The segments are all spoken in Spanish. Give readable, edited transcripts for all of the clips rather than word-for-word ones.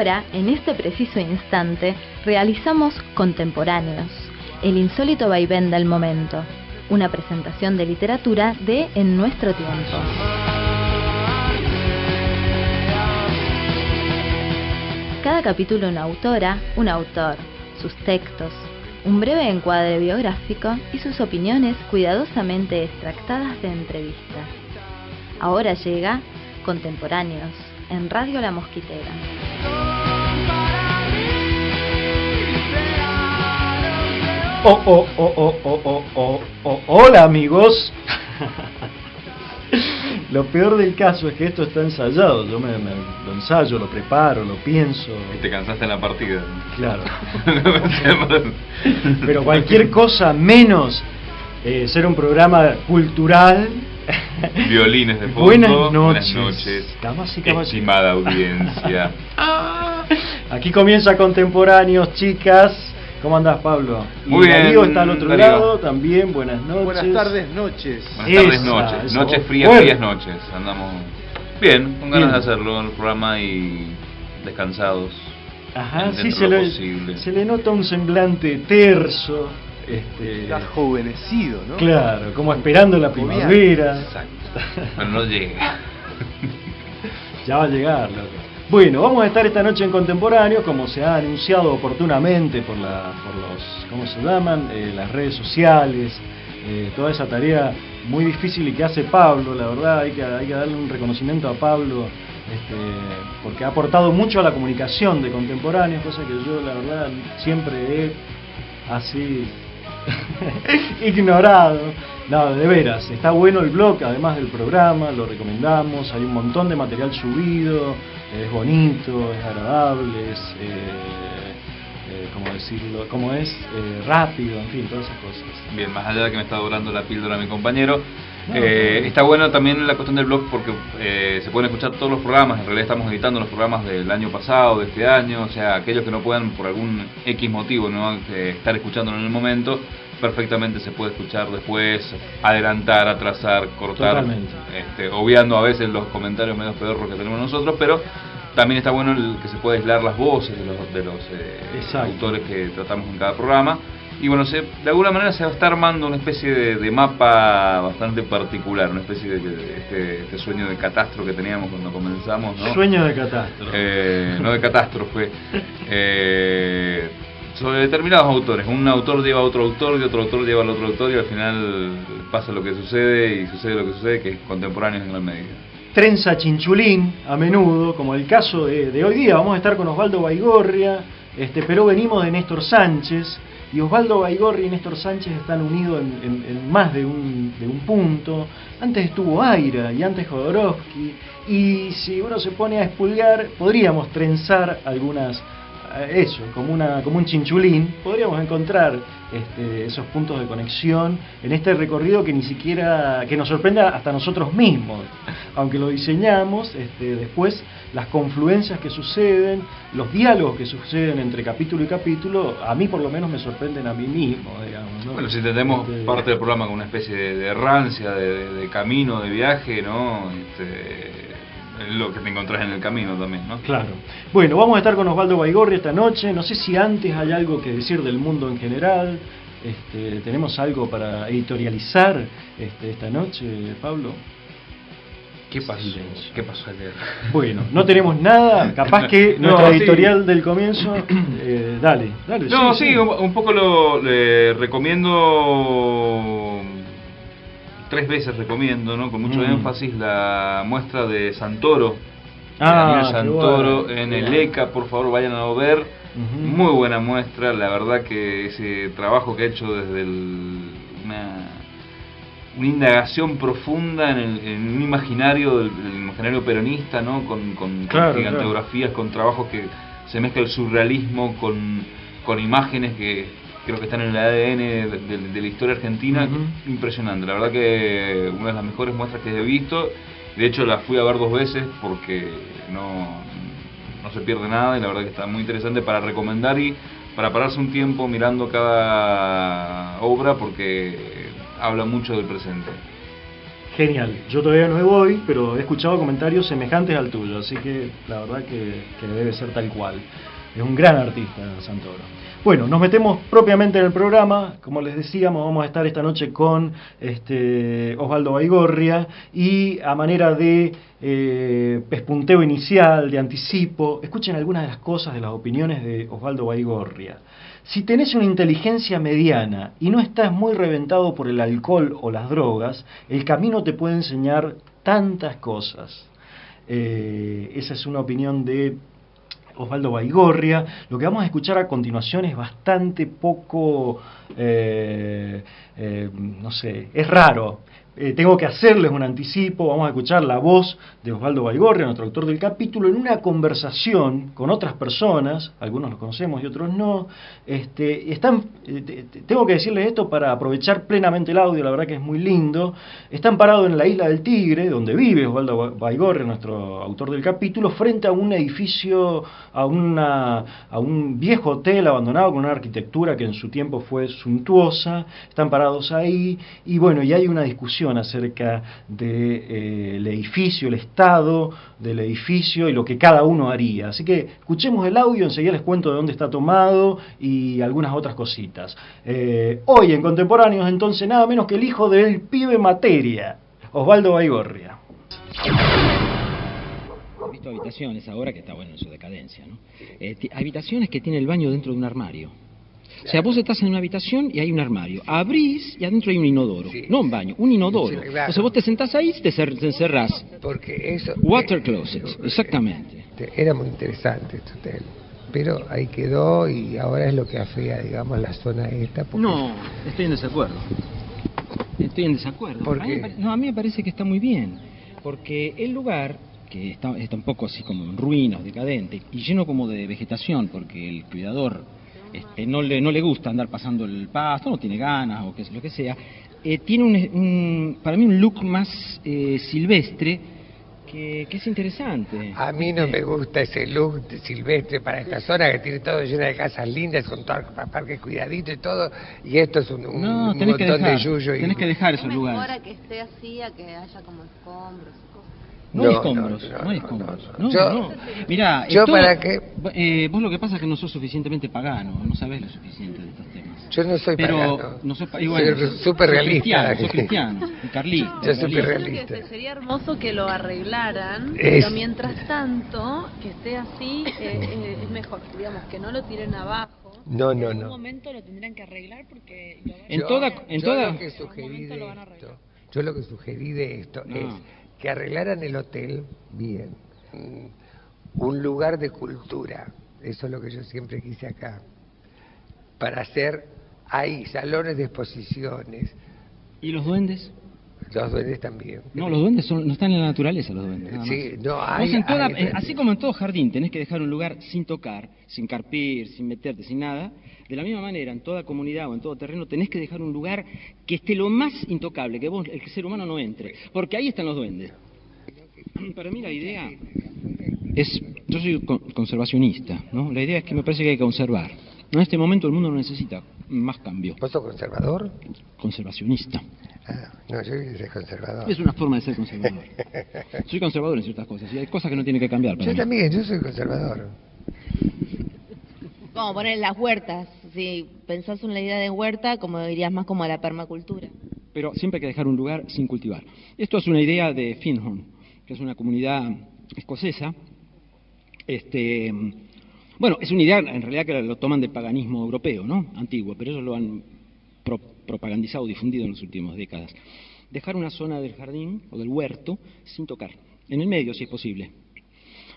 ahora, en este preciso instante, realizamos Contemporáneos, el insólito vaivén del momento, una presentación de literatura de En Nuestro Tiempo. Cada capítulo una autora, un autor, sus textos, un breve encuadre biográfico y sus opiniones cuidadosamente extractadas de entrevistas. Ahora llega Contemporáneos, en Radio La Mosquitera. Hola amigos. Lo peor del caso es que esto está ensayado. Yo me lo ensayo, lo preparo, lo pienso. Y te cansaste en la partida. Claro. Pero cualquier cosa menos ser un programa cultural. Violines de fondo. Buenas noches. Damas y caballeros. Estimada audiencia. Aquí comienza Contemporáneos, chicas. ¿Cómo andás, Pablo? Muy bien. Darío está al otro lado también. Buenas noches. Buenas tardes, noches. Buenas tardes, noches. Noches frías, bueno. Frías noches. Andamos bien, con ganas de hacerlo en el programa y descansados. Ajá, sí, se le nota un semblante terso. Está jovenecido, ¿no? Claro, como esperando la primavera. Exacto. Pero no llega. Ya va a llegar, loco. Bueno, vamos a estar esta noche en Contemporáneos, como se ha anunciado oportunamente por los, ¿cómo se llaman? Las redes sociales, toda esa tarea muy difícil y que hace Pablo, la verdad, hay que darle un reconocimiento a Pablo, porque ha aportado mucho a la comunicación de Contemporáneos, cosa que yo, la verdad, siempre he así ignorado. No, de veras, está bueno el blog, además del programa, lo recomendamos, hay un montón de material subido, es bonito, es agradable, es, ¿cómo decirlo? ¿Cómo es? Rápido, en fin, todas esas cosas. Bien, más allá de que me está dorando la píldora mi compañero, está bueno también la cuestión del blog porque se pueden escuchar todos los programas. En realidad estamos editando los programas del año pasado, de este año, o sea, aquellos que no puedan por algún X motivo no estar escuchándolo en el momento, perfectamente se puede escuchar después, adelantar, atrasar, cortar, obviando a veces los comentarios medio pedorros que tenemos nosotros, pero también está bueno que se puede aislar las voces de los autores que tratamos en cada programa. Y bueno, de alguna manera se va a estar armando una especie de mapa bastante particular, una especie de este sueño de catástrofe que teníamos cuando comenzamos, ¿no? Sueño de catástrofe. No de catástrofe. Sobre determinados autores. Un autor lleva a otro autor y otro autor lleva al otro autor y al final pasa lo que sucede y sucede lo que sucede, que es contemporáneos en la medida. Trenza chinchulín a menudo, como el caso de hoy día. Vamos a estar con Osvaldo Baigorria, pero venimos de Néstor Sánchez. Y Osvaldo Baigorria y Néstor Sánchez están unidos en más de un punto. Antes estuvo Aira y antes Jodorowsky. Y si uno se pone a expulgar, podríamos trenzar algunas, como un chinchulín. Podríamos encontrar esos puntos de conexión en este recorrido que ni siquiera, que nos sorprende hasta nosotros mismos. Aunque lo diseñamos, después las confluencias que suceden, los diálogos que suceden entre capítulo y capítulo, a mí por lo menos me sorprenden a mí mismo, digamos, ¿no? Bueno, si entendemos parte del programa como una especie de errancia, de camino, de viaje, ¿no? Lo que te encontrás en el camino también, ¿no? Claro. Bueno, vamos a estar con Osvaldo Baigorria esta noche. No sé si antes hay algo que decir del mundo en general. ¿Tenemos algo para editorializar esta noche, Pablo? ¿Qué pasó? ¿Qué pasó ayer? Bueno, no tenemos nada. Capaz que nuestra editorial del comienzo. Dale. No, sí. Un poco lo recomiendo. 3 veces recomiendo, ¿no? Con mucho énfasis la muestra de Santoro. Daniel Santoro en el ECA, por favor vayan a ver. Muy buena muestra, la verdad que ese trabajo que ha hecho desde una indagación profunda en un imaginario del imaginario peronista, ¿no? Con gigantografías, con trabajos que se mezcla el surrealismo con imágenes que creo que están en el ADN de la historia argentina. Impresionante, la verdad que una de las mejores muestras que he visto. De hecho la fui a ver 2 veces porque no se pierde nada y la verdad que está muy interesante para recomendar y para pararse un tiempo mirando cada obra porque habla mucho del presente. Genial. Yo todavía no voy, pero he escuchado comentarios semejantes al tuyo, así que la verdad que debe ser tal cual. Es un gran artista, Santoro. Bueno, nos metemos propiamente en el programa. Como les decíamos, vamos a estar esta noche con Osvaldo Baigorria, y a manera de pespunteo inicial, de anticipo, escuchen algunas de las cosas, de las opiniones de Osvaldo Baigorria. Si tenés una inteligencia mediana y no estás muy reventado por el alcohol o las drogas, el camino te puede enseñar tantas cosas. Esa es una opinión de Osvaldo Baigorria. Lo que vamos a escuchar a continuación es bastante poco, no sé, es raro. Tengo que hacerles un anticipo. Vamos a escuchar la voz de Osvaldo Baigorria, nuestro autor del capítulo, en una conversación con otras personas. Algunos los conocemos y otros no. Tengo que decirles esto para aprovechar plenamente el audio, la verdad que es muy lindo. Están parados en la Isla del Tigre, donde vive Osvaldo Baigorria, nuestro autor del capítulo, frente a un edificio, a un viejo hotel abandonado con una arquitectura que en su tiempo fue suntuosa. Están parados ahí y bueno, y hay una discusión acerca del edificio, el estado del edificio y lo que cada uno haría. Así que escuchemos el audio, enseguida les cuento de dónde está tomado y algunas otras cositas. Hoy en Contemporáneos, entonces, nada menos que el hijo del pibe materia, Osvaldo Baigorria. He visto habitaciones ahora que está bueno en su decadencia, ¿no? Habitaciones que tienen el baño dentro de un armario. O sea, vos estás en una habitación y hay un armario. Abrís y adentro hay un inodoro. Sí. No un baño, un inodoro. Sí, claro. Entonces vos te sentás ahí y te encerrás. Porque eso... Water closet, exactamente. Era muy interesante este hotel. Pero ahí quedó y ahora es lo que afea, digamos, la zona esta. Porque... No, estoy en desacuerdo. Estoy en desacuerdo. ¿Por qué? A mí me parece que está muy bien. Porque el lugar, que está un poco así como en ruinas, decadente, y lleno como de vegetación, porque el cuidador... no le gusta andar pasando el pasto, no tiene ganas o lo que sea, tiene para mí un look más silvestre que es interesante. A mí no me gusta ese look silvestre para esta zona que tiene todo lleno de casas lindas, con todo parques cuidaditos y todo, y esto es un montón de yuyo. Tenés que dejar esos lugares. Mejor a que esté así, a que haya como escombros y cosas. No hay escombros. No. Mirá, ¿para qué? Vos lo que pasa es que no sos suficientemente pagano, no sabés lo suficiente de estos temas. Yo no soy pagano. No sos, soy súper realista. Sos cristiano, carlista. Yo soy súper realista. Sería hermoso que lo arreglaran, pero mientras tanto, que esté así es mejor, digamos, que no lo tiren abajo. No. En algún momento lo tendrán que arreglar porque... Yo lo que sugerí de esto es que arreglaran el hotel bien, un lugar de cultura, eso es lo que yo siempre quise acá, para hacer ahí salones de exposiciones. ¿Y los duendes? Los duendes también. No, los duendes no están en la naturaleza, los duendes. Sí, no hay. Así como en todo jardín tenés que dejar un lugar sin tocar, sin carpir, sin meterte, sin nada. De la misma manera, en toda comunidad o en todo terreno tenés que dejar un lugar que esté lo más intocable, que el ser humano no entre, porque ahí están los duendes. Para mí la idea es, yo soy conservacionista, ¿no? La idea es que me parece que hay que conservar. En este momento el mundo no necesita más cambio. ¿Vos sos conservador? Conservacionista. No, yo soy conservador. Es una forma de ser conservador. Soy conservador en ciertas cosas y hay cosas que no tienen que cambiar. Yo también, yo soy conservador. Como poner las huertas. Si pensás en la idea de huerta, como dirías más como a la permacultura. Pero siempre hay que dejar un lugar sin cultivar. Esto es una idea de Findhorn, que es una comunidad escocesa. Bueno, es una idea en realidad que lo toman del paganismo europeo, ¿no? Antiguo, pero ellos lo han propagandizado, difundido en las últimas décadas. Dejar una zona del jardín o del huerto sin tocar, en el medio si es posible.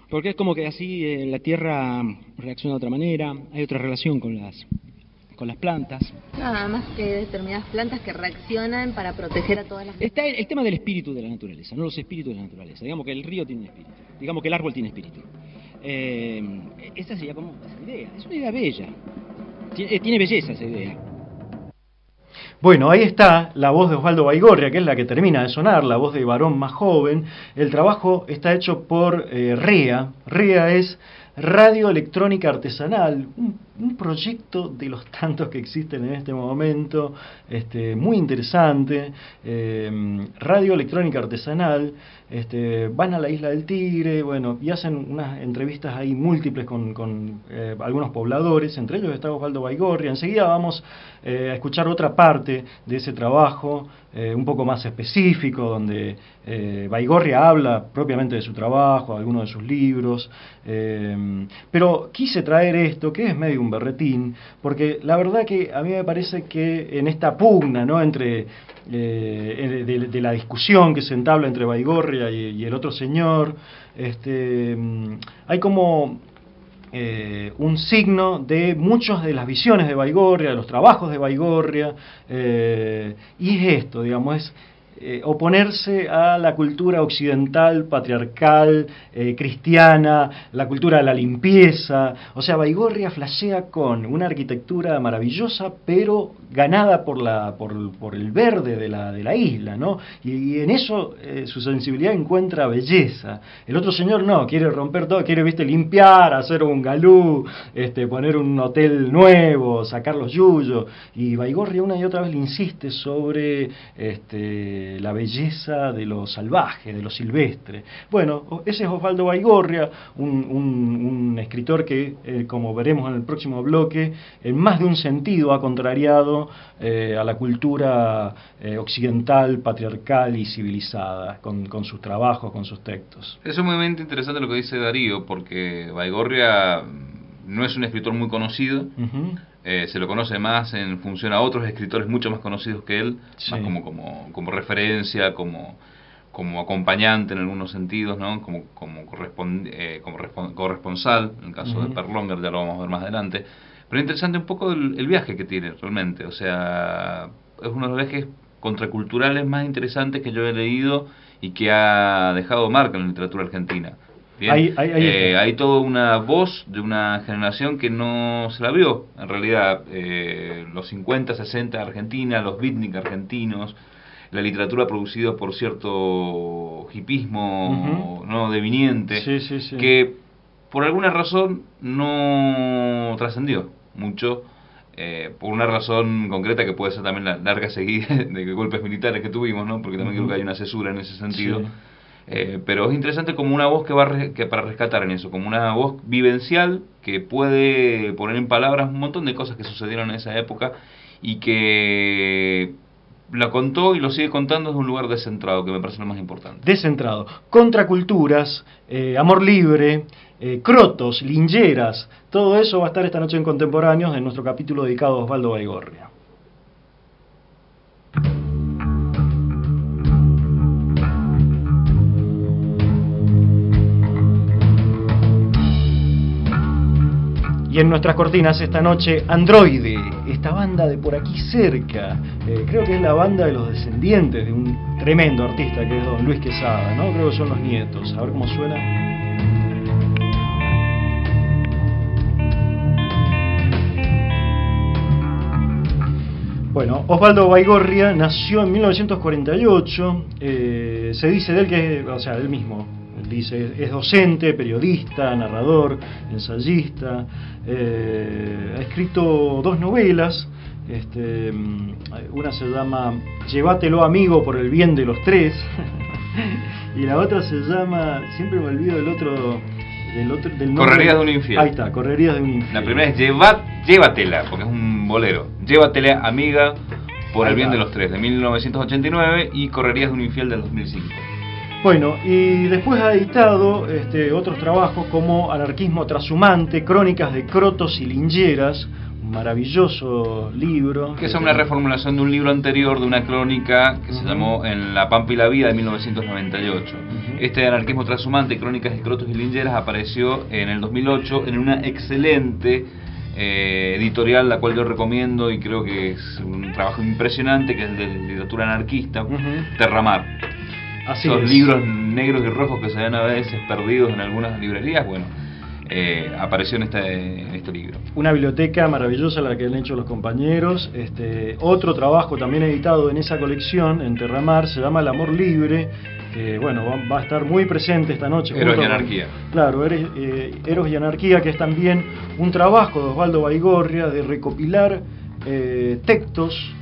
Porque es como que así la tierra reacciona de otra manera, hay otra relación con las plantas. Nada más que determinadas plantas que reaccionan para proteger a todas las... Está el tema del espíritu de la naturaleza, no los espíritus de la naturaleza. Digamos que el río tiene un espíritu, digamos que el árbol tiene espíritu. Esa sería como esa idea, es una idea bella, tiene belleza esa idea. Bueno, ahí está la voz de Osvaldo Baigorria, que es la que termina de sonar, la voz de varón más joven. El trabajo está hecho por REA. REA es Radio Electrónica Artesanal, un proyecto de los tantos que existen en este momento, muy interesante. Radio Electrónica Artesanal, van a la Isla del Tigre, bueno, y hacen unas entrevistas ahí múltiples con algunos pobladores, entre ellos está Osvaldo Baigorria. Enseguida vamos a escuchar otra parte de ese trabajo, un poco más específico, donde Baigorria habla propiamente de su trabajo, algunos de sus libros, pero quise traer esto, que es medio un berretín, porque la verdad que a mí me parece que en esta pugna, ¿no?, entre de la discusión que se entabla entre Baigorria y el otro señor, hay como un signo de muchas de las visiones de Baigorria, de los trabajos de Baigorria, y es esto, digamos, es oponerse a la cultura occidental, patriarcal, cristiana, la cultura de la limpieza. O sea, Baigorria flashea con una arquitectura maravillosa, pero ganada por el verde de la isla, ¿no? Y en eso su sensibilidad encuentra belleza. El otro señor no, quiere romper todo, quiere, limpiar, hacer un galú, poner un hotel nuevo, sacar los yuyos. Y Baigorria una y otra vez le insiste sobre la belleza de lo salvaje, de lo silvestre. Bueno, ese es Osvaldo Baigorria, un escritor que, como veremos en el próximo bloque, en más de un sentido ha contrariado a la cultura occidental, patriarcal y civilizada, con sus trabajos, con sus textos. Es sumamente interesante lo que dice Darío, porque Baigorria no es un escritor muy conocido. Se lo conoce más en función a otros escritores mucho más conocidos que él, sí, más como referencia, como acompañante en algunos sentidos, ¿no? como corresponsal, en el caso de Perlonger, ya lo vamos a ver más adelante. Pero es interesante un poco el viaje que tiene realmente, o sea, es uno de los viajes contraculturales más interesantes que yo he leído y que ha dejado marca en la literatura argentina. Bien. Hay toda una voz de una generación que no se la vio, en realidad, los 50, 60 de Argentina, los beatnik argentinos, la literatura producida por cierto hipismo no deviniente, que por alguna razón no trascendió mucho, por una razón concreta que puede ser también la larga seguida de golpes militares que tuvimos, ¿no? Porque también creo que hay una cesura en ese sentido. Pero es interesante como una voz que para rescatar en eso, como una voz vivencial que puede poner en palabras un montón de cosas que sucedieron en esa época y que la contó y lo sigue contando desde un lugar descentrado, que me parece lo más importante. Descentrado, contraculturas, amor libre, crotos, lingeras, todo eso va a estar esta noche en Contemporáneos en nuestro capítulo dedicado a Osvaldo Baigorria. Y en nuestras cortinas esta noche, Androide, esta banda de por aquí cerca, creo que es la banda de los descendientes de un tremendo artista que es don Luis Quesada, ¿no? Creo que son los nietos, a ver cómo suena. Bueno, Osvaldo Baigorria nació en 1948, se dice de él que, o sea, él mismo dice, es docente, periodista, narrador, ensayista, ha escrito 2 novelas, una se llama Llévatelo amigo por el bien de los tres, y la otra se llama, siempre me olvido del nombre. Correrías de un infiel. Ahí está, Correrías de un infiel. La primera es Llévatela, porque es un bolero. Llévatela amiga por el bien de los tres, de 1989, y Correrías de un infiel del 2005. Bueno, y después ha editado otros trabajos como Anarquismo Trashumante, Crónicas de Crotos y Lingeras, un maravilloso libro. Que es una reformulación de un libro anterior, de una crónica que se llamó En la Pampa y la Vida de 1998. Este Anarquismo Trashumante, Crónicas de Crotos y Lingeras apareció en el 2008 en una excelente editorial, la cual yo recomiendo y creo que es un trabajo impresionante, que es de literatura anarquista, Terramar. Así Esos es. libros negros y rojos que se ven a veces perdidos en algunas librerías, bueno, apareció en este libro. Una biblioteca maravillosa la que han hecho los compañeros. Otro trabajo también editado en esa colección, en Terramar, se llama El amor libre, que bueno, va a estar muy presente esta noche. Eros y Anarquía. Claro, Eros y Anarquía, que es también un trabajo de Osvaldo Baigorria de recopilar textos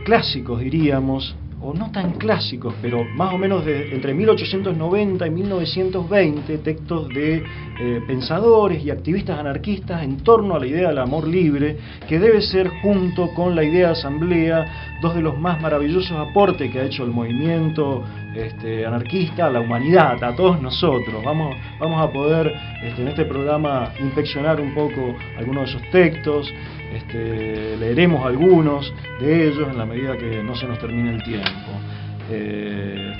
clásicos, diríamos, o no tan clásicos, pero más o menos entre 1890 y 1920, textos de pensadores y activistas anarquistas en torno a la idea del amor libre, que debe ser, junto con la idea de asamblea, dos de los más maravillosos aportes que ha hecho el movimiento anarquista a la humanidad, a todos nosotros. Vamos a poder en este programa inspeccionar un poco algunos de esos textos. Leeremos algunos de ellos en la medida que no se nos termine el tiempo.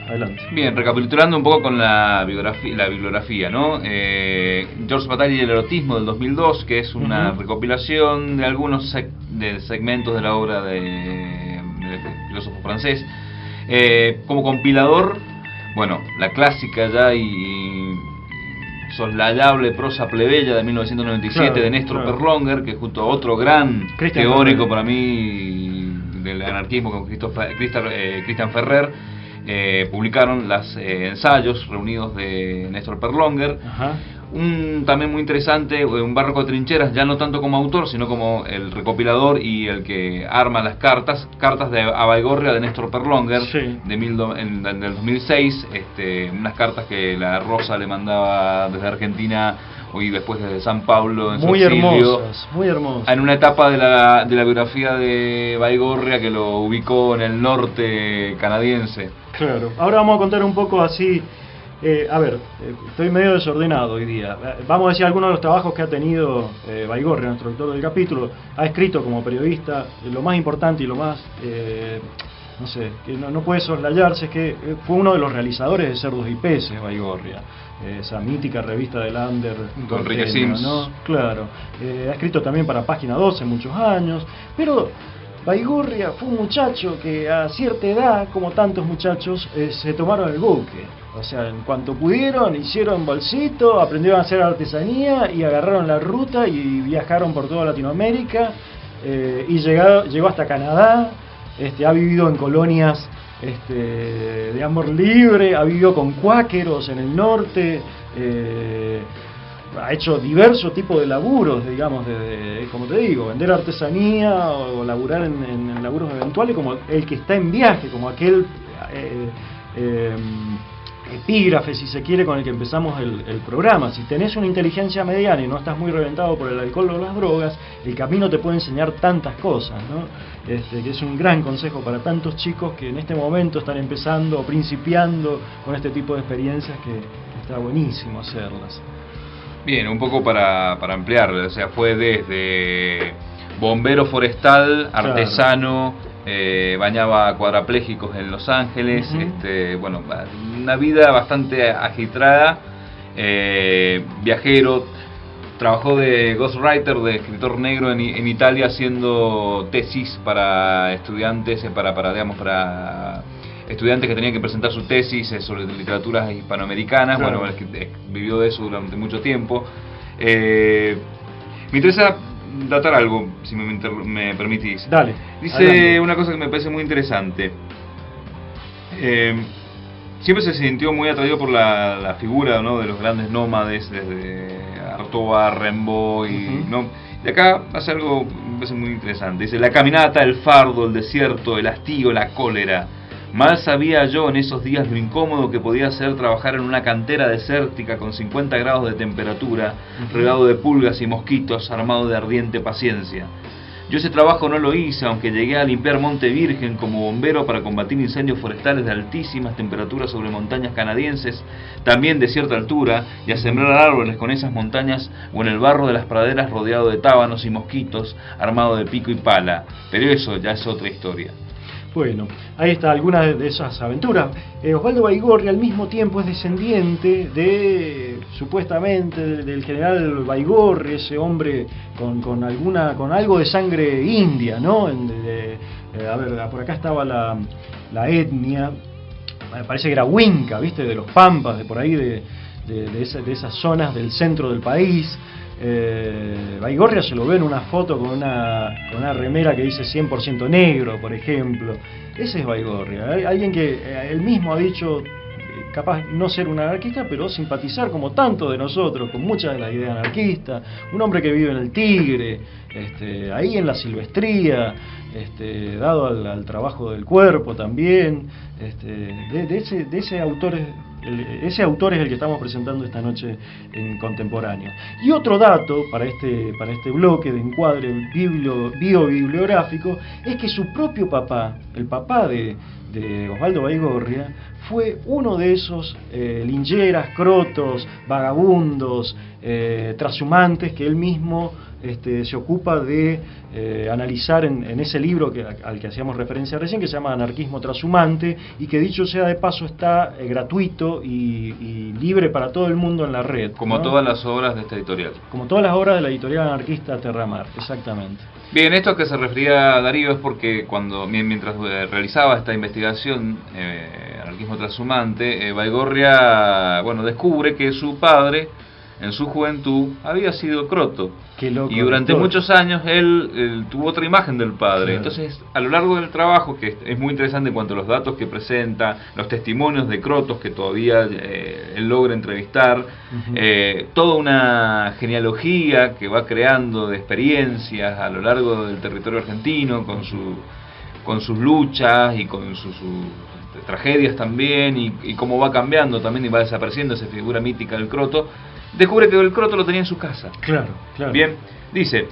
Adelante. Bien, recapitulando un poco con la bibliografía, ¿no? George Bataille y el erotismo del 2002, que es una recopilación de algunos segmentos de la obra del filósofo francés. Como compilador, bueno, la clásica ya y soslayable prosa plebeya de 1997 de Néstor Perlonger, que junto a otro gran teórico para mí del anarquismo como Christian Ferrer, publicaron los ensayos reunidos de Néstor Perlonger. También muy interesante, un barroco de trincheras, ya no tanto como autor, sino como el recopilador y el que arma las cartas a Baigorria de Néstor Perlonger, del 2006, unas cartas que la Rosa le mandaba desde Argentina y después desde San Pablo en su exilio, muy hermosas. En una etapa de la biografía de Baigorria que lo ubicó en el norte canadiense. Claro, ahora vamos a contar un poco así. Estoy medio desordenado hoy día. Vamos a decir algunos de los trabajos que ha tenido Baigorria, nuestro autor del capítulo. Ha escrito como periodista. Lo más importante y lo más, no sé, que no puede soslayarse es que fue uno de los realizadores de Cerdos y Peces, Baigorria. Esa mítica revista del Under con Enrique Sims, ¿no? Claro. Ha escrito también para Página 12 muchos años, pero Baigorria fue un muchacho que a cierta edad, como tantos muchachos, se tomaron el buque. O sea, en cuanto pudieron, hicieron bolsito, aprendieron a hacer artesanía y agarraron la ruta y viajaron por toda Latinoamérica y llegó hasta Canadá. Ha vivido en colonias de amor libre, ha vivido con cuáqueros en el norte. Ha hecho diversos tipos de laburos, digamos, como te digo, vender artesanía o laburar en laburos eventuales, como el que está en viaje, como aquel epígrafe, si se quiere, con el que empezamos el programa. Si tenés una inteligencia mediana y no estás muy reventado por el alcohol o las drogas, el camino te puede enseñar tantas cosas, ¿no? Que es un gran consejo para tantos chicos que en este momento están empezando o principiando con este tipo de experiencias, que está buenísimo hacerlas. Bien, un poco para ampliar, o sea, fue desde bombero forestal, artesano, bañaba cuadraplégicos en Los Ángeles, bueno, una vida bastante agitada, viajero, trabajó de ghostwriter, de escritor negro en Italia, haciendo tesis para estudiantes, para estudiantes que tenían que presentar su tesis sobre literaturas hispanoamericanas. Claro. Bueno, vivió de eso durante mucho tiempo. Me interesa datar algo, si me permitís. Dale. Dice adelante. Una cosa que me parece muy interesante. Siempre se sintió muy atraído por la figura, ¿no?, de los grandes nómades, desde Artaud, Rimbaud y ¿no? Y acá hace algo que me parece muy interesante. Dice: la caminata, el fardo, el desierto, el hastío, la cólera. Mal sabía yo en esos días lo incómodo que podía ser trabajar en una cantera desértica con 50 grados de temperatura, rodeado de pulgas y mosquitos, armado de ardiente paciencia. Yo ese trabajo no lo hice, aunque llegué a limpiar Monte Virgen como bombero para combatir incendios forestales de altísimas temperaturas sobre montañas canadienses, también de cierta altura, y a sembrar árboles con esas montañas o en el barro de las praderas rodeado de tábanos y mosquitos, armado de pico y pala. Pero eso ya es otra historia. Bueno, ahí está algunas de esas aventuras. Osvaldo Baigorria al mismo tiempo es descendiente supuestamente del general Baigorria, ese hombre con algo de sangre india, ¿no? A ver, por acá estaba la etnia, parece que era Huinca, ¿viste? De los Pampas, de por ahí de esas zonas del centro del país. Baigorria se lo ve en una foto con una remera que dice 100% negro, por ejemplo. Ese es Baigorria, alguien que él mismo ha dicho capaz no ser un anarquista, pero simpatizar como tanto de nosotros con muchas de las ideas anarquistas, un hombre que vive en el Tigre, ahí en la silvestría, dado al trabajo del cuerpo también, de ese autor. Ese autor es el que estamos presentando esta noche en Contemporáneo. Y otro dato para este bloque de encuadre biobibliográfico es que su propio papá, el papá de Osvaldo Baigorria, fue uno de esos lincheras, crotos, vagabundos, trashumantes que él mismo se ocupa de analizar en ese libro al que hacíamos referencia recién, que se llama Anarquismo Trashumante, y que dicho sea de paso está gratuito y libre para todo el mundo en la red. Como, ¿no?, todas las obras de esta editorial. Como todas las obras de la editorial anarquista Terramar, exactamente. Bien, esto a que se refería Darío es porque mientras realizaba esta investigación, Anarquismo Trashumante, Baigorria, descubre que su padre, en su juventud, había sido croto. Y durante muchos años él tuvo otra imagen del padre. Claro. Entonces, a lo largo del trabajo, que es muy interesante en cuanto a los datos que presenta, los testimonios de crotos que todavía él logra entrevistar, toda una genealogía que va creando de experiencias a lo largo del territorio argentino, con sus luchas y con sus tragedias también, y cómo va cambiando también y va desapareciendo esa figura mítica del croto. Descubre que el croto lo tenía en su casa. Claro. Bien, dice: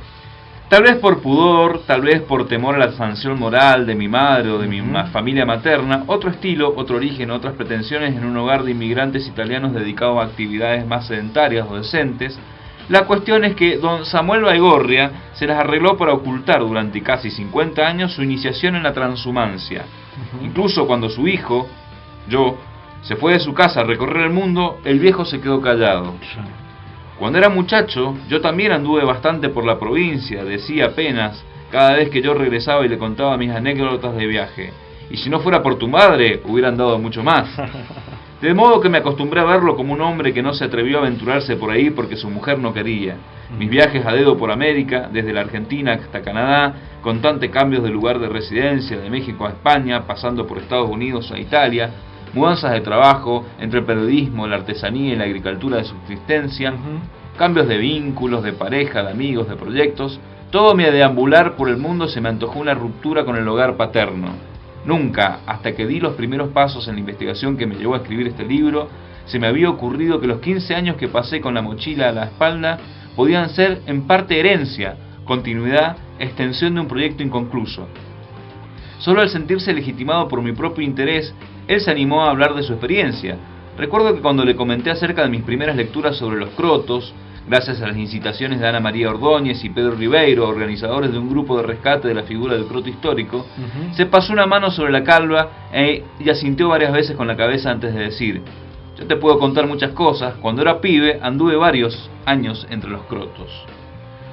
tal vez por pudor, tal vez por temor a la sanción moral de mi madre o de mi familia materna, otro estilo, otro origen, otras pretensiones en un hogar de inmigrantes italianos dedicado a actividades más sedentarias o decentes. La cuestión es que don Samuel Baigorria se las arregló para ocultar durante casi 50 años su iniciación en la transhumancia. Incluso cuando su hijo, yo, se fue de su casa a recorrer el mundo, el viejo se quedó callado. Cuando era muchacho, yo también anduve bastante por la provincia, decía apenas, cada vez que yo regresaba y le contaba mis anécdotas de viaje. Y si no fuera por tu madre, hubieran dado mucho más. De modo que me acostumbré a verlo como un hombre que no se atrevió a aventurarse por ahí porque su mujer no quería. Mis viajes a dedo por América, desde la Argentina hasta Canadá, constantes cambios de lugar de residencia, de México a España, pasando por Estados Unidos a Italia, mudanzas de trabajo, entre el periodismo, la artesanía y la agricultura de subsistencia, cambios de vínculos, de pareja, de amigos, de proyectos. Todo mi deambular por el mundo se me antojó una ruptura con el hogar paterno. Nunca, hasta que di los primeros pasos en la investigación que me llevó a escribir este libro, se me había ocurrido que los 15 años que pasé con la mochila a la espalda podían ser en parte herencia, continuidad, extensión de un proyecto inconcluso. Solo al sentirse legitimado por mi propio interés, él se animó a hablar de su experiencia. Recuerdo que cuando le comenté acerca de mis primeras lecturas sobre los crotos, gracias a las incitaciones de Ana María Ordóñez y Pedro Ribeiro, organizadores de un grupo de rescate de la figura del croto histórico, se pasó una mano sobre la calva y asintió varias veces con la cabeza antes de decir: yo te puedo contar muchas cosas, cuando era pibe anduve varios años entre los crotos.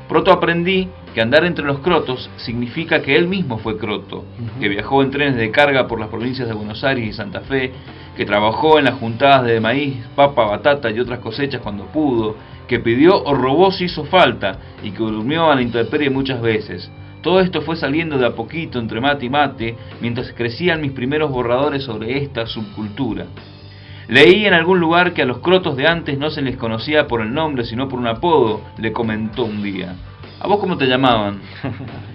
Pronto aprendí que andar entre los crotos significa que él mismo fue croto, que viajó en trenes de carga por las provincias de Buenos Aires y Santa Fe, que trabajó en las juntadas de maíz, papa, batata y otras cosechas cuando pudo, que pidió o robó si hizo falta y que durmió a la intemperie muchas veces. Todo esto fue saliendo de a poquito entre mate y mate mientras crecían mis primeros borradores sobre esta subcultura. Leí en algún lugar que a los crotos de antes no se les conocía por el nombre sino por un apodo, le comentó un día. ¿A vos cómo te llamaban?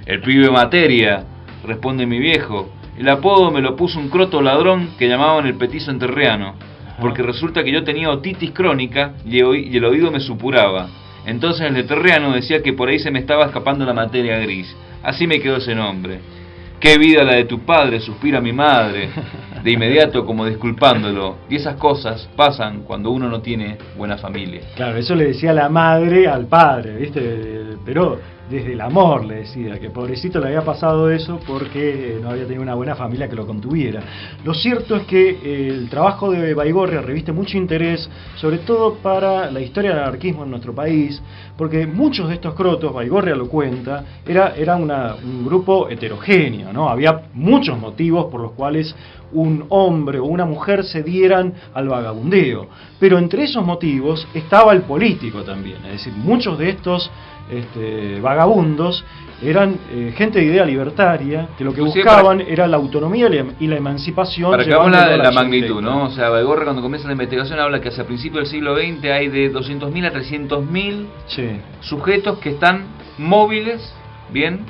El pibe materia, responde mi viejo. El apodo me lo puso un croto ladrón que llamaban el petizo enterreano, porque resulta que yo tenía otitis crónica y el oído me supuraba. Entonces el enterreano decía que por ahí se me estaba escapando la materia gris. Así me quedó ese nombre. ¡Qué vida la de tu padre!, suspira mi madre, de inmediato como disculpándolo. Y esas cosas pasan cuando uno no tiene buena familia. Claro, eso le decía la madre al padre, ¿viste? Pero desde el amor le decía que pobrecito le había pasado eso porque no había tenido una buena familia que lo contuviera. Lo cierto es que el trabajo de Baigorria reviste mucho interés, sobre todo para la historia del anarquismo en nuestro país, porque muchos de estos crotos, Baigorria lo cuenta, era un grupo heterogéneo, ¿no? Había muchos motivos por los cuales un hombre o una mujer se dieran al vagabundeo. Pero entre esos motivos estaba el político también, es decir, muchos de estos vagabundos eran gente de idea libertaria, que lo que buscaban era la autonomía y la emancipación. Para que hagamos la magnitud, ¿no? O sea, Baigorria, cuando comienza la investigación, habla que hacia principios del siglo XX hay de 200.000 a 300.000 sujetos que están móviles, bien,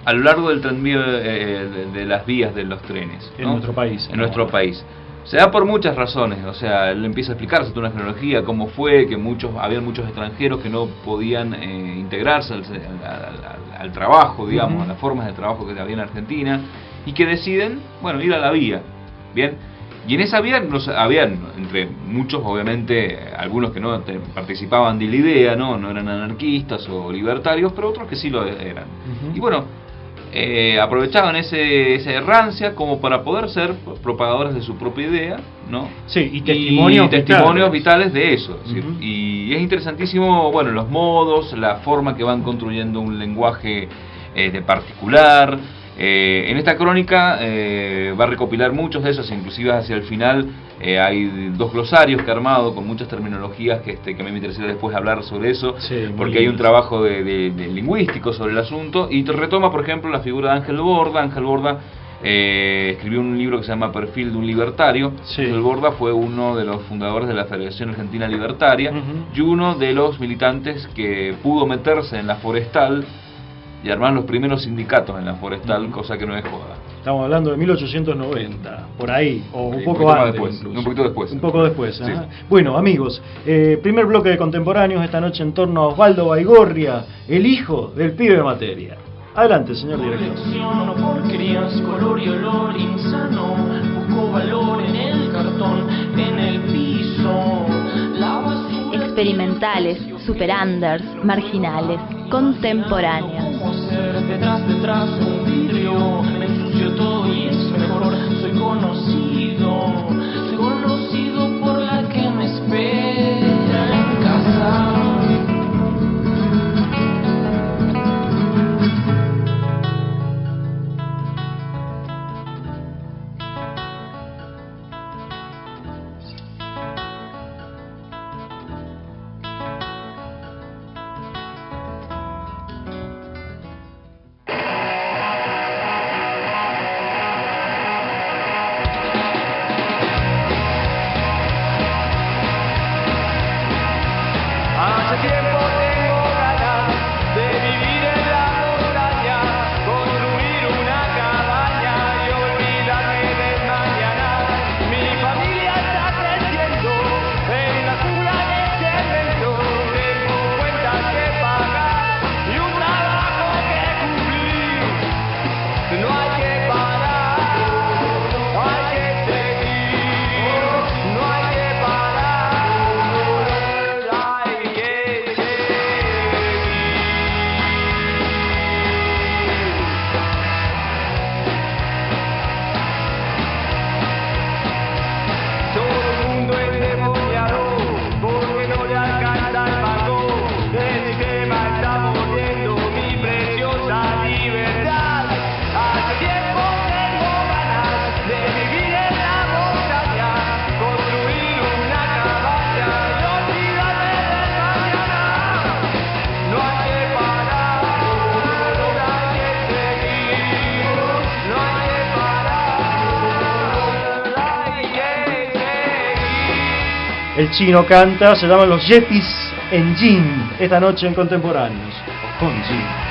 a lo largo del tranvía de las vías de los trenes, ¿no? En nuestro país. En nuestro país. Se da por muchas razones, o sea, él empieza a explicarse toda una genealogía, cómo fue, que había muchos extranjeros que no podían integrarse al trabajo, digamos, a las formas de trabajo que había en Argentina, y que deciden, bueno, ir a la vía, ¿bien? Y en esa vía habían, entre muchos, obviamente, algunos que no participaban de la idea, no eran anarquistas o libertarios, pero otros que sí lo eran. Y bueno, aprovechaban esa errancia como para poder ser propagadores de su propia idea, ¿no? Sí, y testimonios vitales de eso. Y es interesantísimo, bueno, los modos, la forma que van construyendo un lenguaje de particular. En esta crónica va a recopilar muchos de esos, inclusive hacia el final hay 2 glosarios que ha armado con muchas terminologías que a mí me interesaría después hablar sobre eso, porque hay un trabajo de lingüístico sobre el asunto, y te retoma, por ejemplo, la figura de Ángel Borda. Ángel Borda escribió un libro que se llama Perfil de un libertario. Ángel Borda fue uno de los fundadores de la Federación Argentina Libertaria y uno de los militantes que pudo meterse en la forestal y armar los primeros sindicatos en la forestal, cosa que no es joda. Estamos hablando de 1890, por ahí, o un poco antes. Un poquito después. Un poco después. Sí. Bueno, amigos, primer bloque de contemporáneos esta noche en torno a Osvaldo Baigorria, el hijo del pibe de materia. Adelante, señor director. Porquerías, color y olor insano, busco valor en el cartón, en el piso. Experimentales, super-unders, marginales, contemporáneos. Detrás un vidrio, me ensucio todo y es mejor. Soy conocido por la que me espera en casa. El chino canta, se llaman los Yepis en Jean, esta noche en Contemporáneos, con Jean.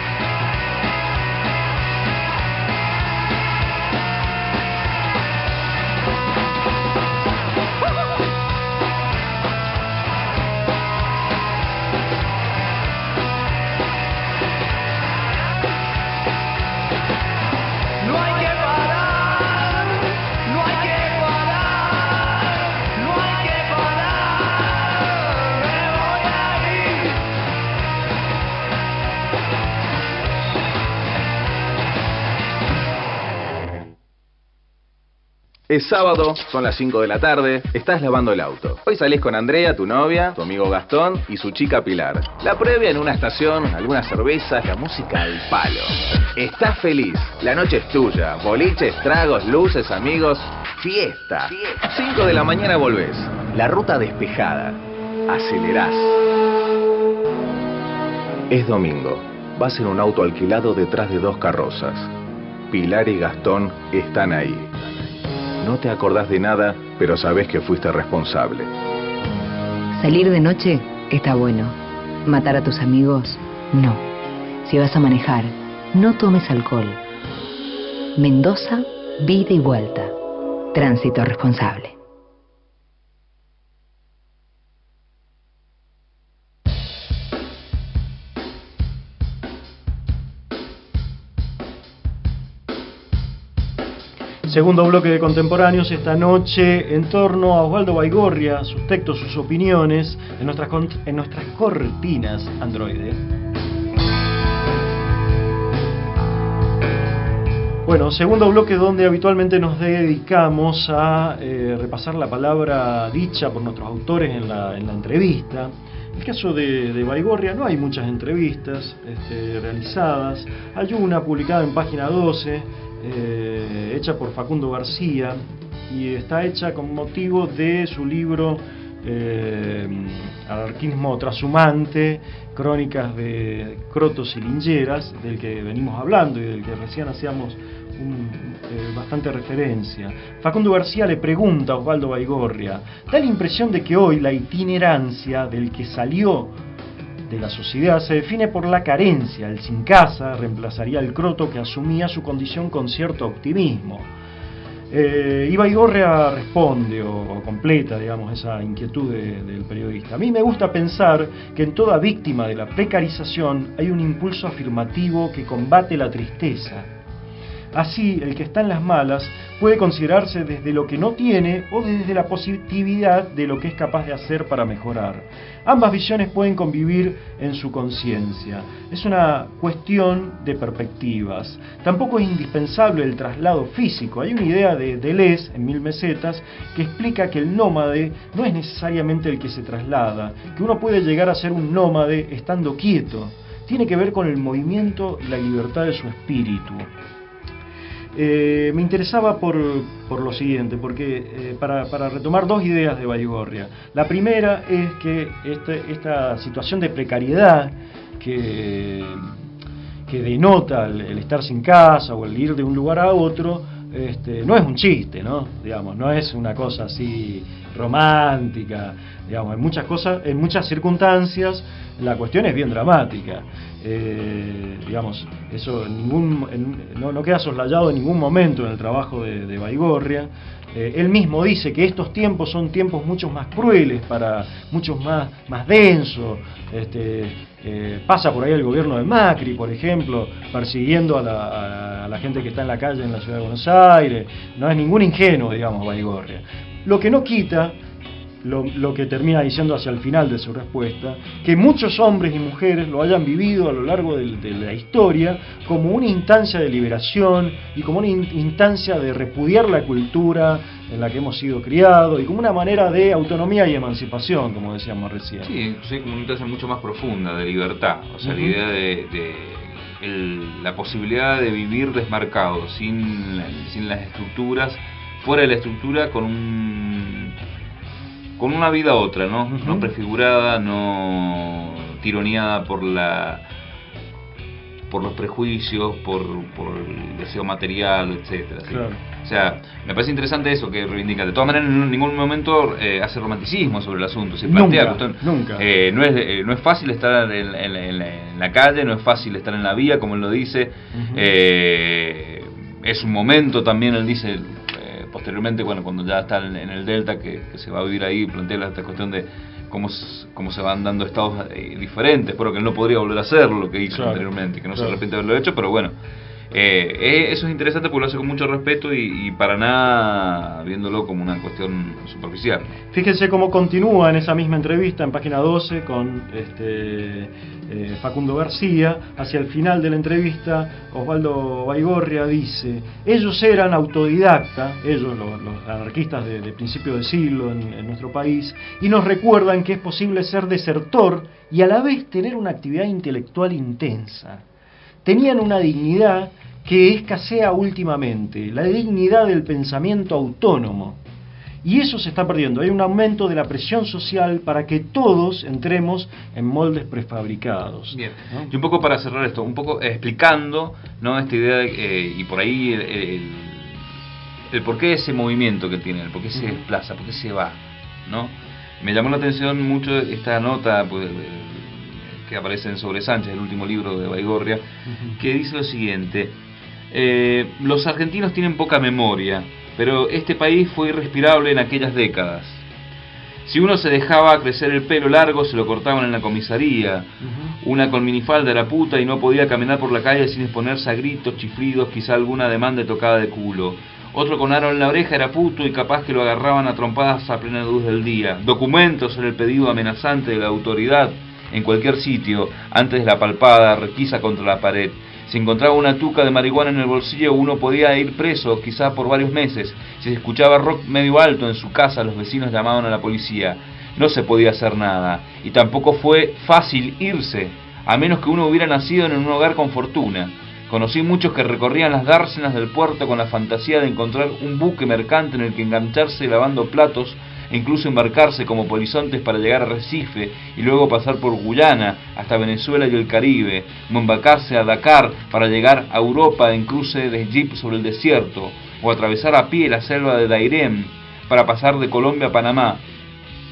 Es sábado, son las 5 de la tarde, estás lavando el auto. Hoy salís con Andrea, tu novia, tu amigo Gastón y su chica Pilar. La previa en una estación, algunas cervezas, la música al palo. Estás feliz, la noche es tuya, boliches, tragos, luces, amigos, fiesta. 5 de la mañana volvés, la ruta despejada, acelerás. Es domingo, vas en un auto alquilado detrás de 2 carrozas. Pilar y Gastón están ahí. No te acordás de nada, pero sabés que fuiste responsable. Salir de noche está bueno. Matar a tus amigos, no. Si vas a manejar, no tomes alcohol. Mendoza, vida y vuelta. Tránsito responsable. Segundo bloque de Contemporáneos esta noche en torno a Osvaldo Baigorria, sus textos, sus opiniones en nuestras cortinas androide. Bueno, segundo bloque donde habitualmente nos dedicamos a repasar la palabra dicha por nuestros autores en la entrevista. En el caso de Baigorria no hay muchas entrevistas realizadas. Hay una publicada en Página 12, hecha por Facundo García, y está hecha con motivo de su libro Anarquismo Trashumante, Crónicas de Crotos y Lingeras, del que venimos hablando y del que recién hacíamos bastante referencia. Facundo García le pregunta a Osvaldo Baigorria: da la impresión de que hoy la itinerancia del que salió de la sociedad se define por la carencia. El sin casa reemplazaría al croto que asumía su condición con cierto optimismo. Y Baigorria responde o completa, digamos, esa inquietud del periodista. A mí me gusta pensar que en toda víctima de la precarización hay un impulso afirmativo que combate la tristeza. Así, el que está en las malas puede considerarse desde lo que no tiene o desde la positividad de lo que es capaz de hacer para mejorar. Ambas visiones pueden convivir en su conciencia. Es una cuestión de perspectivas. Tampoco es indispensable el traslado físico. Hay una idea de Deleuze, en 1000 mesetas, que explica que el nómade no es necesariamente el que se traslada, que uno puede llegar a ser un nómade estando quieto. Tiene que ver con el movimiento y la libertad de su espíritu. Me interesaba por lo siguiente, porque para retomar 2 ideas de Baigorria. La primera es que esta situación de precariedad que denota el estar sin casa o el ir de un lugar a otro, no es un chiste, ¿no? Digamos, no es una cosa así romántica. Digamos, en muchas circunstancias la cuestión es bien dramática. Digamos, eso no queda soslayado en ningún momento en el trabajo de Baigorria. Él mismo dice que estos tiempos son tiempos mucho más crueles, muchos más densos. Pasa por ahí el gobierno de Macri, por ejemplo, persiguiendo a la gente que está en la calle en la ciudad de Buenos Aires. No es ningún ingenuo, digamos, Baigorria. Lo que no quita, lo que termina diciendo hacia el final de su respuesta, que muchos hombres y mujeres lo hayan vivido a lo largo de la historia como una instancia de liberación y como una instancia de repudiar la cultura en la que hemos sido criados y como una manera de autonomía y emancipación, como decíamos recién. Sí, inclusive como una instancia mucho más profunda de libertad, o sea, la idea de la posibilidad de vivir desmarcado, sin las estructuras, fuera de la estructura, con una vida otra, ¿no? No prefigurada, no tironeada por los prejuicios, por el deseo material, etcétera. ¿Sí? Claro. O sea, me parece interesante eso que reivindica. De todas maneras, en ningún momento hace romanticismo sobre el asunto. Se plantea nunca. No es fácil estar en la calle, no es fácil estar en la vía, como él lo dice. Es un momento también, él dice, posteriormente, bueno, cuando ya está en el Delta, que se va a vivir ahí, plantea esta cuestión de cómo se van dando estados diferentes, pero que él no podría volver a hacer lo que hizo anteriormente, que no se arrepiente de haberlo hecho, pero bueno, Eso es interesante porque lo hace con mucho respeto y para nada viéndolo como una cuestión superficial. Fíjense cómo continúa en esa misma entrevista, en página 12, con Facundo García. Hacia el final de la entrevista, Osvaldo Baigorria dice: ellos eran autodidactas, ellos los anarquistas de principio de siglo en nuestro país, y nos recuerdan que es posible ser desertor y a la vez tener una actividad intelectual intensa. Tenían una dignidad que escasea últimamente, la dignidad del pensamiento autónomo. Y eso se está perdiendo. Hay un aumento de la presión social para que todos entremos en moldes prefabricados. Bien. ¿No? Y un poco para cerrar esto, un poco explicando, ¿no?, esta idea de, y por ahí el porqué de ese movimiento que tiene, el por qué se desplaza, por qué se va, ¿no? Me llamó la atención mucho esta nota, pues, que aparece en Sobre Sánchez, el último libro de Baigorria, que dice lo siguiente: los argentinos tienen poca memoria, pero este país fue irrespirable en aquellas décadas. Si uno se dejaba crecer el pelo largo, se lo cortaban en la comisaría. Una con minifalda era puta y no podía caminar por la calle sin exponerse a gritos, chiflidos, quizá alguna demanda de tocada de culo. Otro con aro en la oreja era puto y capaz que lo agarraban a trompadas a plena luz del día. Documentos era el pedido amenazante de la autoridad en cualquier sitio, antes de la palpada, requisa contra la pared. Si encontraba una tuca de marihuana en el bolsillo, uno podía ir preso, quizá por varios meses. Si se escuchaba rock medio alto en su casa, los vecinos llamaban a la policía. No se podía hacer nada, y tampoco fue fácil irse, a menos que uno hubiera nacido en un hogar con fortuna. Conocí muchos que recorrían las dársenas del puerto con la fantasía de encontrar un buque mercante en el que engancharse lavando platos, e incluso embarcarse como polizontes para llegar a Recife y luego pasar por Guyana hasta Venezuela y el Caribe, o embarcarse a Dakar para llegar a Europa en cruce de jeep sobre el desierto, o atravesar a pie la selva de Dairén para pasar de Colombia a Panamá.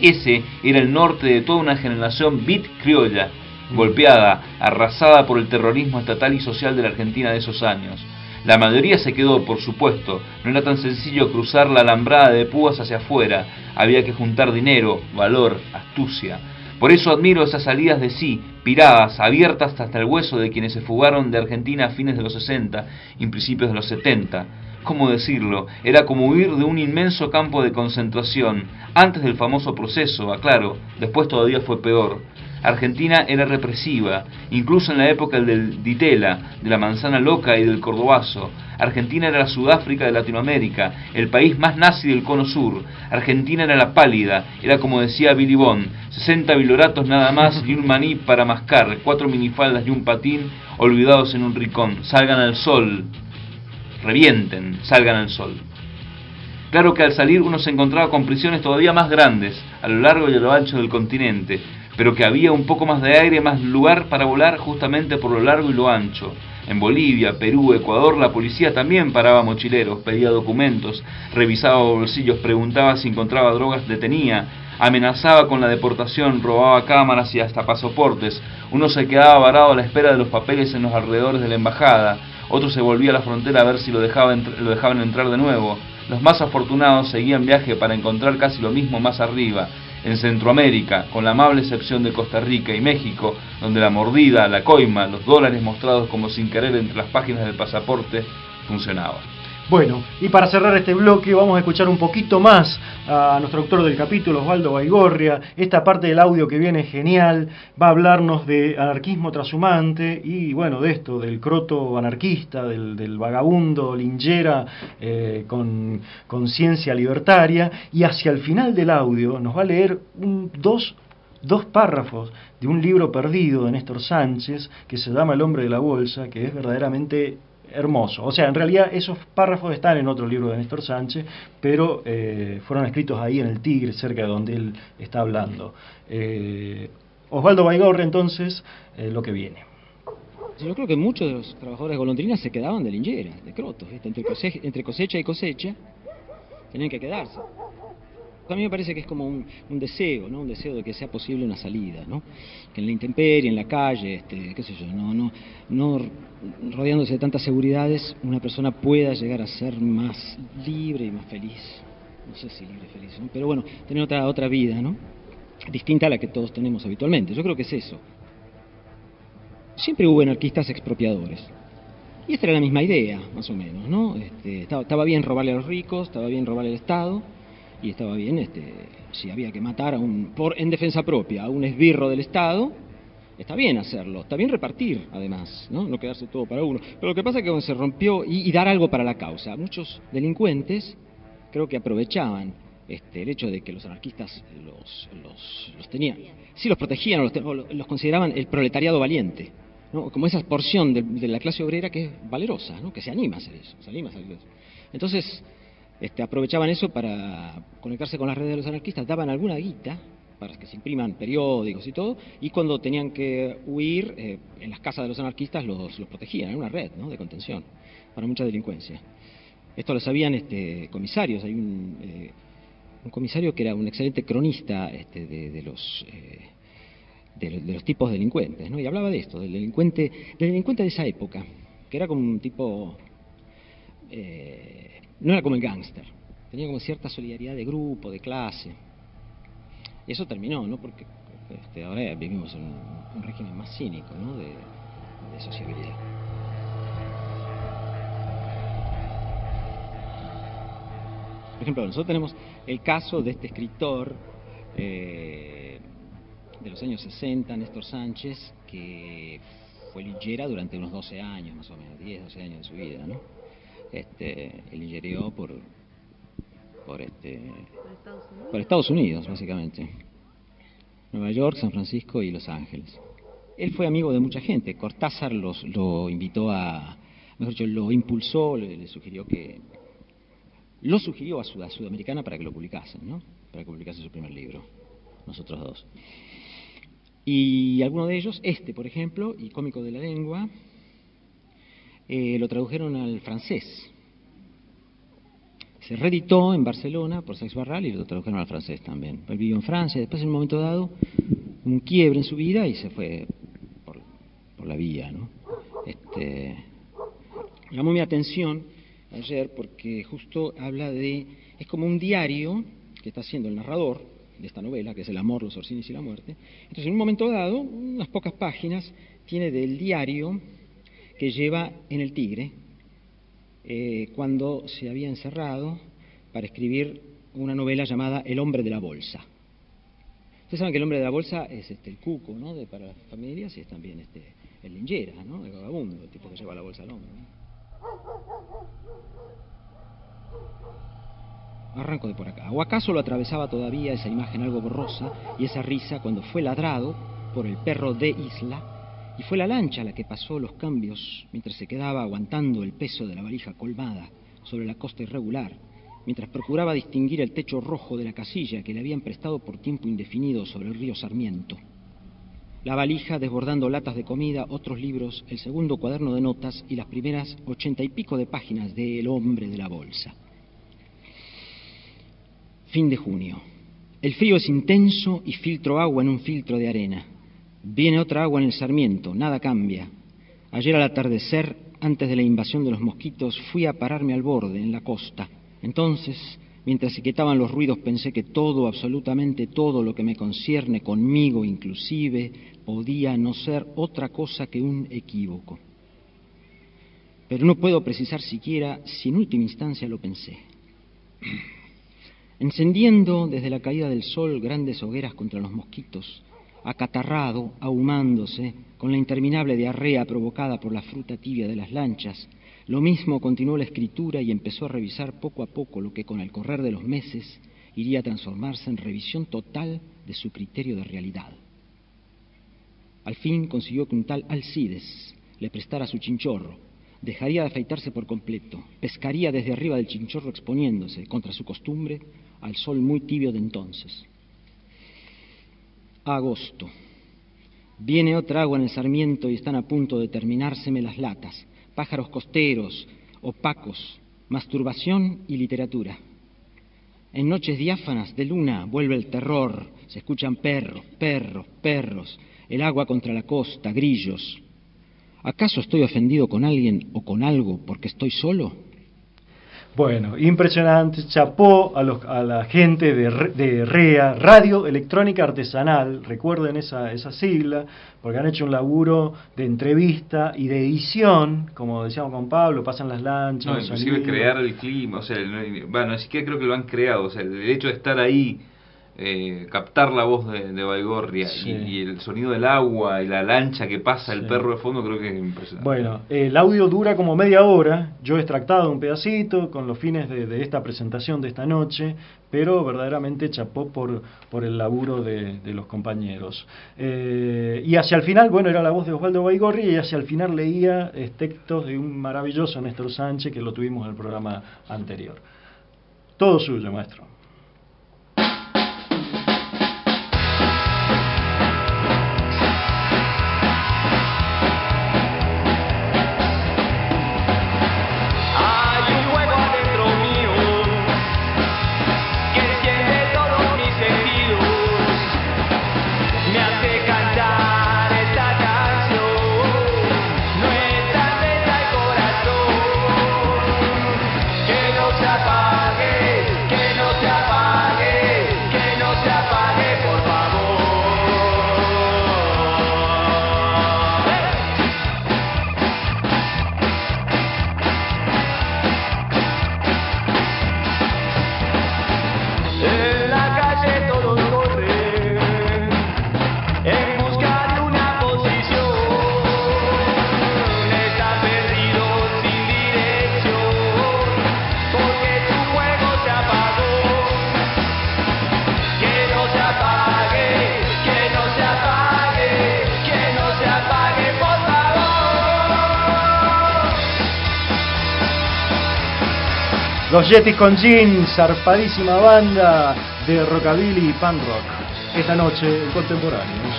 Ese era el norte de toda una generación beat criolla, golpeada, arrasada por el terrorismo estatal y social de la Argentina de esos años. La mayoría se quedó, por supuesto. No era tan sencillo cruzar la alambrada de púas hacia afuera. Había que juntar dinero, valor, astucia. Por eso admiro esas salidas de sí, piradas, abiertas hasta el hueso de quienes se fugaron de Argentina a fines de los 60 y principios de los 70. ¿Cómo decirlo? Era como huir de un inmenso campo de concentración. Antes del famoso proceso, aclaro, después todavía fue peor. Argentina era represiva, incluso en la época del Ditela, de la manzana loca y del cordobazo. Argentina era la Sudáfrica de Latinoamérica, el país más nazi del cono sur. Argentina era la pálida, era como decía Billy Bond, 60 viloratos nada más y un maní para mascar, 4 minifaldas y un patín olvidados en un rincón. Salgan al sol, revienten, salgan al sol. Claro que al salir uno se encontraba con prisiones todavía más grandes, a lo largo y a lo ancho del continente, pero que había un poco más de aire, más lugar para volar justamente por lo largo y lo ancho. En Bolivia, Perú, Ecuador, la policía también paraba mochileros, pedía documentos, revisaba bolsillos, preguntaba si encontraba drogas, detenía, amenazaba con la deportación, robaba cámaras y hasta pasaportes. Uno se quedaba varado a la espera de los papeles en los alrededores de la embajada, otro se volvía a la frontera a ver si lo dejaban entrar de nuevo. Los más afortunados seguían viaje para encontrar casi lo mismo más arriba, en Centroamérica, con la amable excepción de Costa Rica y México, donde la mordida, la coima, los dólares mostrados como sin querer entre las páginas del pasaporte funcionaba. Bueno, y para cerrar este bloque vamos a escuchar un poquito más a nuestro autor del capítulo, Osvaldo Baigorria. Esta parte del audio que viene genial, va a hablarnos de anarquismo trashumante y bueno, de esto, del croto anarquista, del vagabundo linchera con conciencia libertaria. Y hacia el final del audio nos va a leer dos párrafos de un libro perdido de Néstor Sánchez que se llama El hombre de la bolsa, que es verdaderamente hermoso. O sea, en realidad esos párrafos están en otro libro de Néstor Sánchez, pero fueron escritos ahí en el Tigre, cerca de donde él está hablando. Osvaldo Baigorria, entonces, lo que viene. Yo creo que muchos de los trabajadores de golondrinas se quedaban de lincheras, de crotos, ¿viste? Entre cosecha y cosecha tenían que quedarse. A mí me parece que es como un deseo, ¿no? Un deseo de que sea posible una salida, ¿no? Que en la intemperie, en la calle, qué sé yo, no rodeándose de tantas seguridades, una persona pueda llegar a ser más libre y más feliz. No sé si libre y feliz, ¿no? Pero bueno, tener otra vida, ¿no? Distinta a la que todos tenemos habitualmente. Yo creo que es eso. Siempre hubo anarquistas expropiadores. Y esta era la misma idea, más o menos, ¿no? Estaba bien robarle a los ricos, estaba bien robarle al Estado, y estaba bien, si había que matar en defensa propia a un esbirro del Estado, está bien hacerlo, está bien repartir, además, ¿no? No quedarse todo para uno. Pero lo que pasa es que cuando se rompió, y dar algo para la causa, muchos delincuentes creo que aprovechaban el hecho de que los anarquistas los tenían, sí los protegían, los consideraban el proletariado valiente, ¿no? Como esa porción de la clase obrera que es valerosa, ¿no? Que se anima a hacer eso, se anima a hacer eso. Entonces, aprovechaban eso para conectarse con las redes de los anarquistas, daban alguna guita para que se impriman periódicos y todo, y cuando tenían que huir, en las casas de los anarquistas los protegían, era una red, ¿no? De contención para mucha delincuencia. Esto lo sabían comisarios, hay un comisario que era un excelente cronista de los tipos de delincuentes, ¿no? Y hablaba de esto, del delincuente de esa época, que era como un tipo, no era como el gángster, tenía como cierta solidaridad de grupo, de clase. Y eso terminó, ¿no? Porque ahora vivimos en un régimen más cínico, ¿no? De sociabilidad. Por ejemplo, nosotros tenemos el caso de este escritor de los años 60, Néstor Sánchez, que fue linchera durante unos 12 años, más o menos, 10, 12 años de su vida, ¿no? Él linchereó por Estados Unidos, básicamente. Nueva York, San Francisco y Los Ángeles. Él fue amigo de mucha gente. Cortázar lo invitó mejor dicho, lo impulsó, le sugirió lo sugirió a Sudamericana para que lo publicasen, ¿no? Para que publicase su primer libro, Nosotros Dos. Y alguno de ellos, por ejemplo, y Cómico de la Lengua, lo tradujeron al francés. Se reeditó en Barcelona por Seix Barral y lo tradujeron al francés también. Él vivió en Francia, después en un momento dado, un quiebre en su vida y se fue por la vía, ¿no? Llamó mi atención ayer porque justo habla es como un diario que está haciendo el narrador de esta novela, que es El amor, los Orsines y la muerte. Entonces, en un momento dado, unas pocas páginas, tiene del diario que lleva en el Tigre, cuando se había encerrado para escribir una novela llamada El hombre de la bolsa. Ustedes saben que el hombre de la bolsa es el cuco, ¿no? Para las familias, y es también el linchera, ¿no? El vagabundo, el tipo que lleva la bolsa al hombro, ¿no? Arranco de por acá. ¿O acaso lo atravesaba todavía esa imagen algo borrosa y esa risa cuando fue ladrado por el perro de Isla? Y fue la lancha la que pasó los cambios mientras se quedaba aguantando el peso de la valija colmada sobre la costa irregular, mientras procuraba distinguir el techo rojo de la casilla que le habían prestado por tiempo indefinido sobre el río Sarmiento. La valija desbordando latas de comida, otros libros, el segundo cuaderno de notas y las primeras 80 y pico de páginas de El hombre de la bolsa. Fin de junio. El frío es intenso y filtro agua en un filtro de arena. Viene otra agua en el Sarmiento, nada cambia. Ayer al atardecer, antes de la invasión de los mosquitos, fui a pararme al borde, en la costa. Entonces, mientras se quietaban los ruidos, pensé que todo, absolutamente todo lo que me concierne, conmigo inclusive, podía no ser otra cosa que un equívoco. Pero no puedo precisar siquiera si en última instancia lo pensé. Encendiendo desde la caída del sol grandes hogueras contra los mosquitos, acatarrado, ahumándose, con la interminable diarrea provocada por la fruta tibia de las lanchas, lo mismo continuó la escritura y empezó a revisar poco a poco lo que con el correr de los meses iría a transformarse en revisión total de su criterio de realidad. Al fin consiguió que un tal Alcides le prestara su chinchorro, dejaría de afeitarse por completo, pescaría desde arriba del chinchorro exponiéndose, contra su costumbre, al sol muy tibio de entonces. Agosto. Viene otra agua en el Sarmiento y están a punto de terminárseme las latas. Pájaros costeros, opacos, masturbación y literatura. En noches diáfanas de luna vuelve el terror, se escuchan perros, perros, perros, el agua contra la costa, grillos. ¿Acaso estoy ofendido con alguien o con algo porque estoy solo? Bueno, impresionante, chapó a la gente de REA, Radio Electrónica Artesanal, recuerden esa sigla, porque han hecho un laburo de entrevista y de edición, como decíamos con Pablo, pasan las lanchas. No, inclusive crear el clima, o sea, bueno, ni siquiera creo que lo han creado, o sea, el hecho de estar ahí, captar la voz de Baigorria, sí, y el sonido del agua y la lancha que pasa, sí, el perro de fondo, creo que es impresionante. Bueno, el audio dura como media hora, yo he extractado un pedacito con los fines de esta presentación de esta noche, pero verdaderamente chapó por el laburo de los compañeros. Y hacia el final, bueno, era la voz de Osvaldo Baigorria, y hacia el final leía textos de un maravilloso Néstor Sánchez, que lo tuvimos en el programa anterior. Todo suyo, maestro. Los Yetis con Jeans, zarpadísima banda de rockabilly y punk rock. Esta noche en Contemporáneos.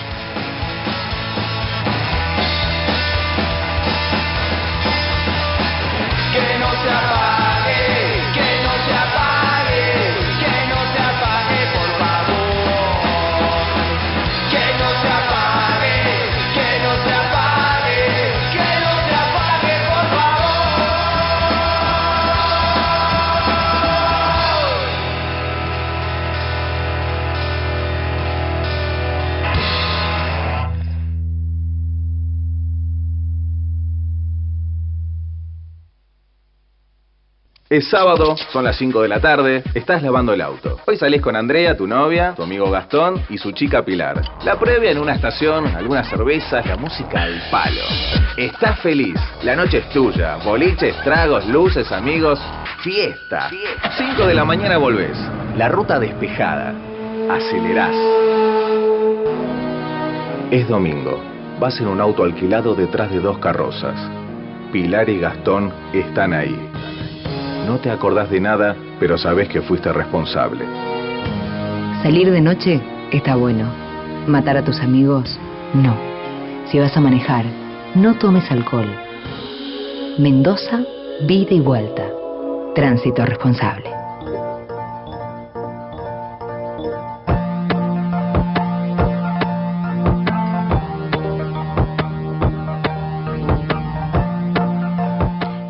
Que no se apague, que no se apague, que no se apague, por favor. Que no se apague, que no se apague, que no se apague, por favor. Es sábado, son las 5 de la tarde, estás lavando el auto. Hoy salís con Andrea, tu novia, tu amigo Gastón y su chica Pilar. La previa en una estación, algunas cervezas, la música al palo. Estás feliz, la noche es tuya, boliches, tragos, luces, amigos, fiesta. 5 de la mañana volvés, la ruta despejada, acelerás. Es domingo, vas en un auto alquilado detrás de 2 carrozas. Pilar y Gastón están ahí. No te acordás de nada, pero sabés que fuiste responsable. Salir de noche está bueno. Matar a tus amigos, no. Si vas a manejar, no tomes alcohol. Mendoza, vida y vuelta. Tránsito responsable.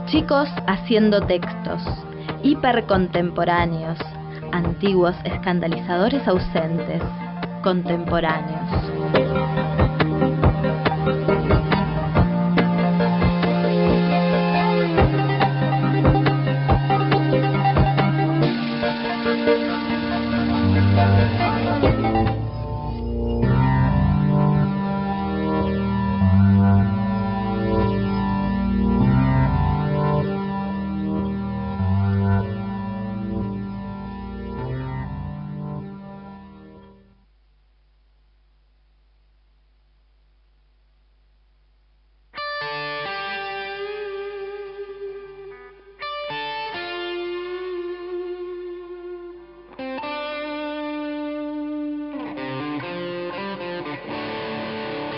Chicos haciendo textos, hipercontemporáneos, antiguos escandalizadores ausentes, contemporáneos.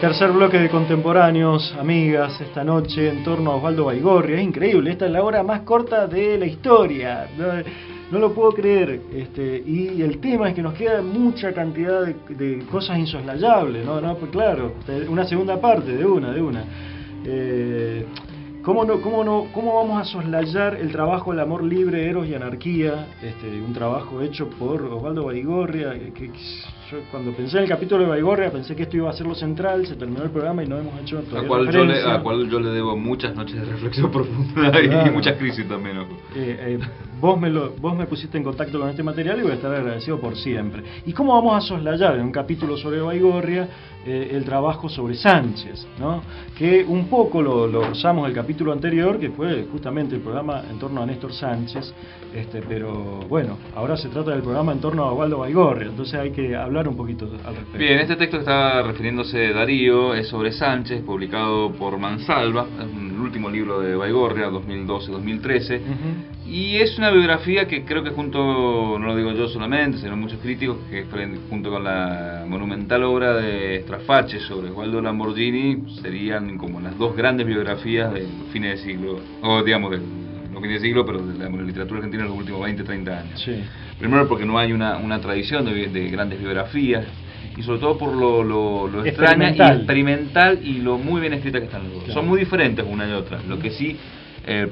Tercer bloque de Contemporáneos, amigas, esta noche en torno a Osvaldo Baigorria. Es increíble, esta es la hora más corta de la historia. No lo puedo creer. Y el tema es que nos queda mucha cantidad de cosas insoslayables, ¿no? Pues claro, una segunda parte, de una. ¿Cómo vamos a soslayar el trabajo El amor libre, Eros y anarquía? Un trabajo hecho por Osvaldo Baigorria. Yo cuando pensé en el capítulo de Baigorria pensé que esto iba a ser lo central, se terminó el programa y no hemos hecho todavía referencia. A cual yo le debo muchas noches de reflexión profunda, claro. Y muchas crisis también. Vos me pusiste en contacto con este material y voy a estar agradecido por siempre. ¿Y cómo vamos a soslayar en un capítulo sobre Baigorria el trabajo sobre Sánchez, ¿no? Que un poco lo usamos el capítulo anterior, que fue justamente el programa en torno a Néstor Sánchez, pero bueno, ahora se trata del programa en torno a Osvaldo Baigorria, entonces hay que hablar un poquito al respecto. Bien, este texto que está refiriéndose Darío es sobre Sánchez, publicado por Mansalva, el último libro de Baigorria, 2012-2013, y es una biografía que creo que junto, no lo digo yo solamente, sino muchos críticos, que junto con la monumental obra de Straface sobre Osvaldo Lamborghini serían como las dos grandes biografías del fin de siglo, o digamos no fin de siglo, pero de la literatura argentina en los últimos 20-30 años. Sí. Primero porque no hay una tradición de grandes biografías, y sobre todo por lo extraña y experimental y lo muy bien escrita que están los dos. Claro. Son muy diferentes una y otra, lo que sí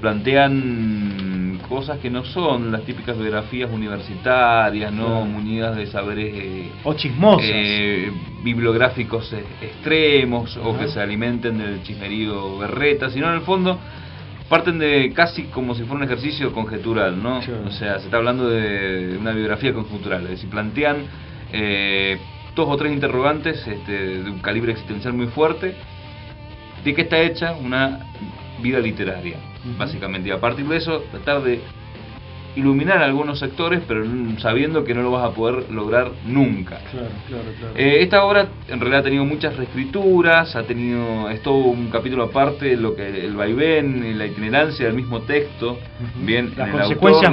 plantean cosas que no son las típicas biografías universitarias, ¿no? Claro. Munidas de saberes o chismosas, bibliográficos extremos, o que se alimenten del chismerío berreta, sino en el fondo parten de casi como si fuera un ejercicio conjetural, ¿no? Claro. O sea, se está hablando de una biografía conjetural, es decir, plantean dos o tres interrogantes de un calibre existencial muy fuerte. ¿De qué está hecha una vida literaria? Básicamente, y a partir de eso tratar de iluminar algunos sectores, pero sabiendo que no lo vas a poder lograr nunca. Claro. Esta obra en realidad ha tenido muchas reescrituras, es todo un capítulo aparte, lo que el vaivén y la itinerancia del mismo texto, bien, las consecuencias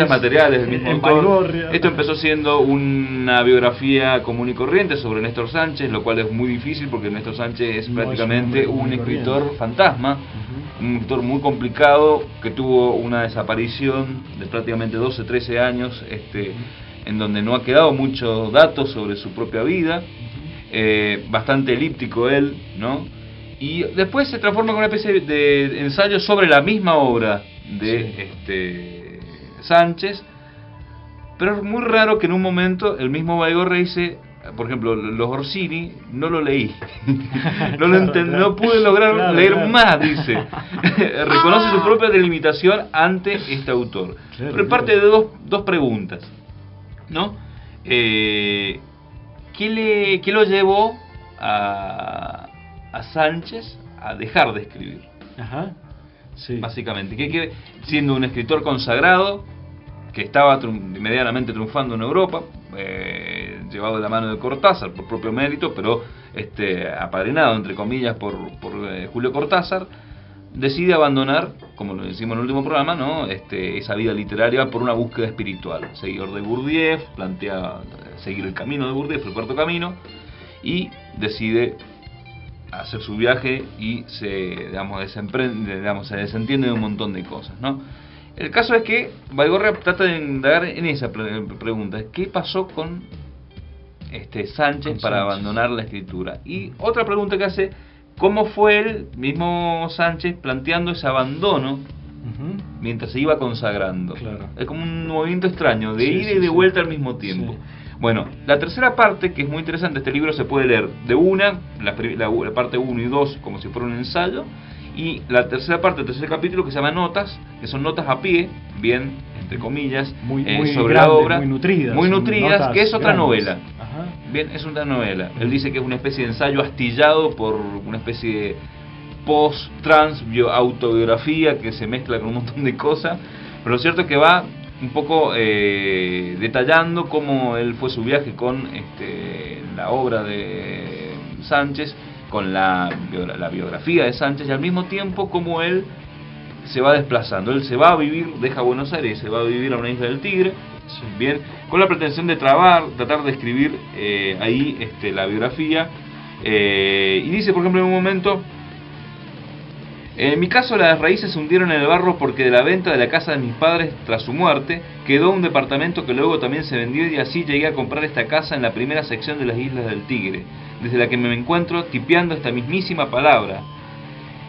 materiales del mismo autor. Esto empezó siendo una biografía común y corriente sobre Néstor Sánchez, lo cual es muy difícil porque Néstor Sánchez es prácticamente un escritor fantasma. Un escritor muy complicado que tuvo una desaparición de prácticamente 12-13 años, en donde no ha quedado muchos datos sobre su propia vida, bastante elíptico él, ¿no? Y después se transforma en una especie de ensayo sobre la misma obra de Sánchez, pero es muy raro que en un momento el mismo Baigorria dice, por ejemplo, los Orsini no lo leí, no pude lograr leer más, dice. Reconoce su propia delimitación ante este autor. Pero parte de dos preguntas, ¿no? ¿Qué lo llevó a Sánchez a dejar de escribir? Básicamente, que siendo un escritor consagrado, que estaba medianamente triunfando en Europa, llevado de la mano de Cortázar por propio mérito, pero apadrinado entre comillas por Julio Cortázar, decide abandonar, como lo decimos en el último programa, ¿no? Esa vida literaria por una búsqueda espiritual. Seguidor de Gurdjieff, plantea seguir el camino de Gurdjieff, el cuarto camino, y decide hacer su viaje y se desentiende de un montón de cosas, ¿no? El caso es que Baigorria trata de indagar en esa pregunta: ¿qué pasó con Sánchez para abandonar la escritura? Y otra pregunta que hace: ¿cómo fue el mismo Sánchez planteando ese abandono mientras se iba consagrando? Claro. Es como un movimiento extraño, de ida y de vuelta al mismo tiempo. Bueno, la tercera parte, que es muy interesante, este libro se puede leer de la parte 1 y 2 como si fuera un ensayo, y la tercera parte, el tercer capítulo, que se llama Notas, que son notas a pie, bien, entre comillas, muy sobre grande, la obra, muy nutridas, que es otra grandes. novela. Bien, es una novela. Él dice que es una especie de ensayo astillado por una especie de post-trans autobiografía que se mezcla con un montón de cosas, pero lo cierto es que va un poco detallando cómo él fue su viaje con la obra de Sánchez, con la biografía de Sánchez, y al mismo tiempo cómo él se va desplazando. Él se va a vivir, deja Buenos Aires, se va a vivir a una isla del Tigre, bien, con la pretensión de tratar de escribir ahí la biografía, y dice, por ejemplo, en un momento: en mi caso las raíces se hundieron en el barro porque de la venta de la casa de mis padres tras su muerte quedó un departamento que luego también se vendió, y así llegué a comprar esta casa en la primera sección de las Islas del Tigre, desde la que me encuentro tipeando esta mismísima palabra.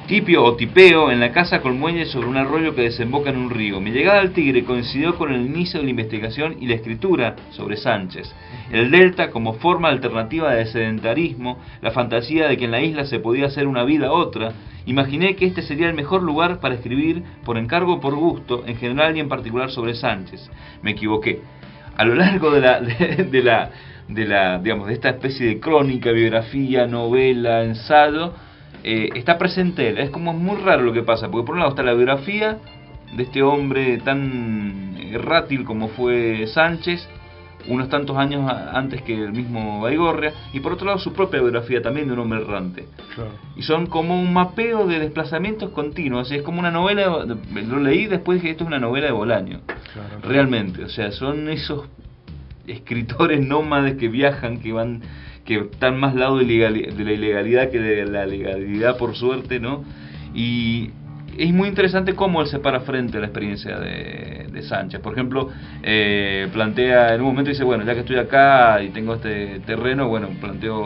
tipio o tipeo en la casa con muelles sobre un arroyo que desemboca en un río. Mi llegada al Tigre coincidió con el inicio de la investigación y la escritura sobre Sánchez. El delta como forma alternativa de sedentarismo, la fantasía de que en la isla se podía hacer una vida otra. Imaginé que este sería el mejor lugar para escribir por encargo o por gusto, en general y en particular sobre Sánchez. Me equivoqué. A lo largo de esta especie de crónica, biografía, novela, ensayo, está presente él. Es como muy raro lo que pasa, porque por un lado está la biografía de este hombre tan errátil como fue Sánchez, unos tantos años antes que el mismo Baigorria, y por otro lado su propia biografía también de un hombre errante. Claro. Y son como un mapeo de desplazamientos continuos, es como una novela, lo leí después que esto es una novela de Bolaño, claro. Realmente, o sea, son esos escritores nómades que viajan, que están más lado de la ilegalidad que de la legalidad, por suerte, ¿no? Y es muy interesante cómo él se para frente a la experiencia de Sánchez. Por ejemplo, plantea, en un momento dice, bueno, ya que estoy acá y tengo este terreno, bueno, planto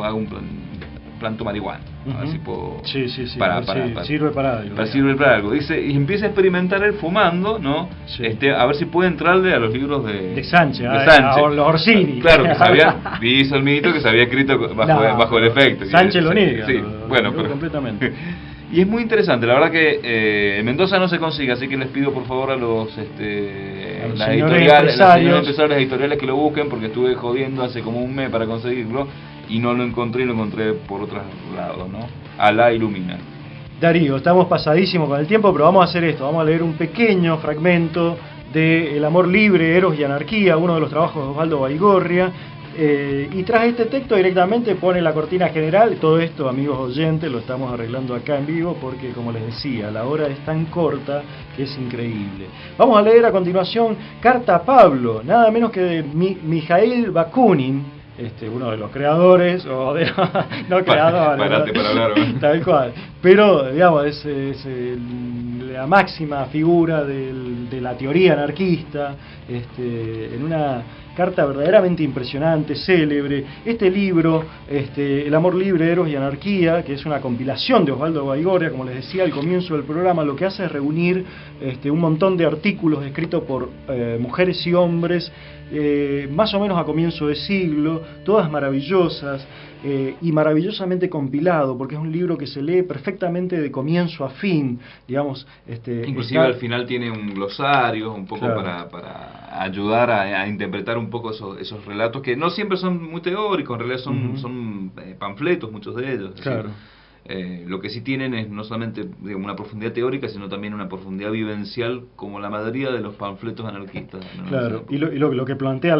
marihuana. ¿No? Así puedo, sí. Sirve para algo. Dice, y empieza a experimentar él fumando, ¿no? Sí. A ver si puede entrarle a los libros de Sánchez. A los Orsini. Claro, que dice el mito que se había escrito bajo el efecto. Sánchez lo niega. Sí, bueno, pero completamente. Y es muy interesante, la verdad que en Mendoza no se consigue, así que les pido por favor a los las editoriales que lo busquen, porque estuve jodiendo hace como un mes para conseguirlo y no lo encontré, lo encontré por otros lados, ¿no? Alá ilumina. Darío, estamos pasadísimos con el tiempo, pero vamos a hacer esto, vamos a leer un pequeño fragmento de El amor libre, Eros y anarquía, uno de los trabajos de Osvaldo Baigorria. Y tras este texto directamente pone la cortina general. Todo esto, amigos oyentes, lo estamos arreglando acá en vivo porque, como les decía, la hora es tan corta que es increíble. Vamos a leer a continuación Carta a Pablo, nada menos que de Mijail Bakunin, uno de los creadores, o de no creadores, parate para hablar, ¿no? Tal cual, pero digamos es la máxima figura de la teoría anarquista, en una carta verdaderamente impresionante, célebre. Este libro, El amor libre, Eros y anarquía, que es una compilación de Osvaldo Baigorria, como les decía al comienzo del programa, lo que hace es reunir un montón de artículos escritos por mujeres y hombres, más o menos a comienzo de siglo, todas maravillosas, y maravillosamente compilado, porque es un libro que se lee perfectamente de comienzo a fin, digamos. Inclusive al final tiene un glosario, un poco, claro, para ayudar a interpretar un poco esos relatos, que no siempre son muy teóricos, en realidad son panfletos, muchos de ellos. Claro. Lo que sí tienen es no solamente una profundidad teórica, sino también una profundidad vivencial, como la mayoría de los panfletos anarquistas, ¿no? Claro, y lo que plantea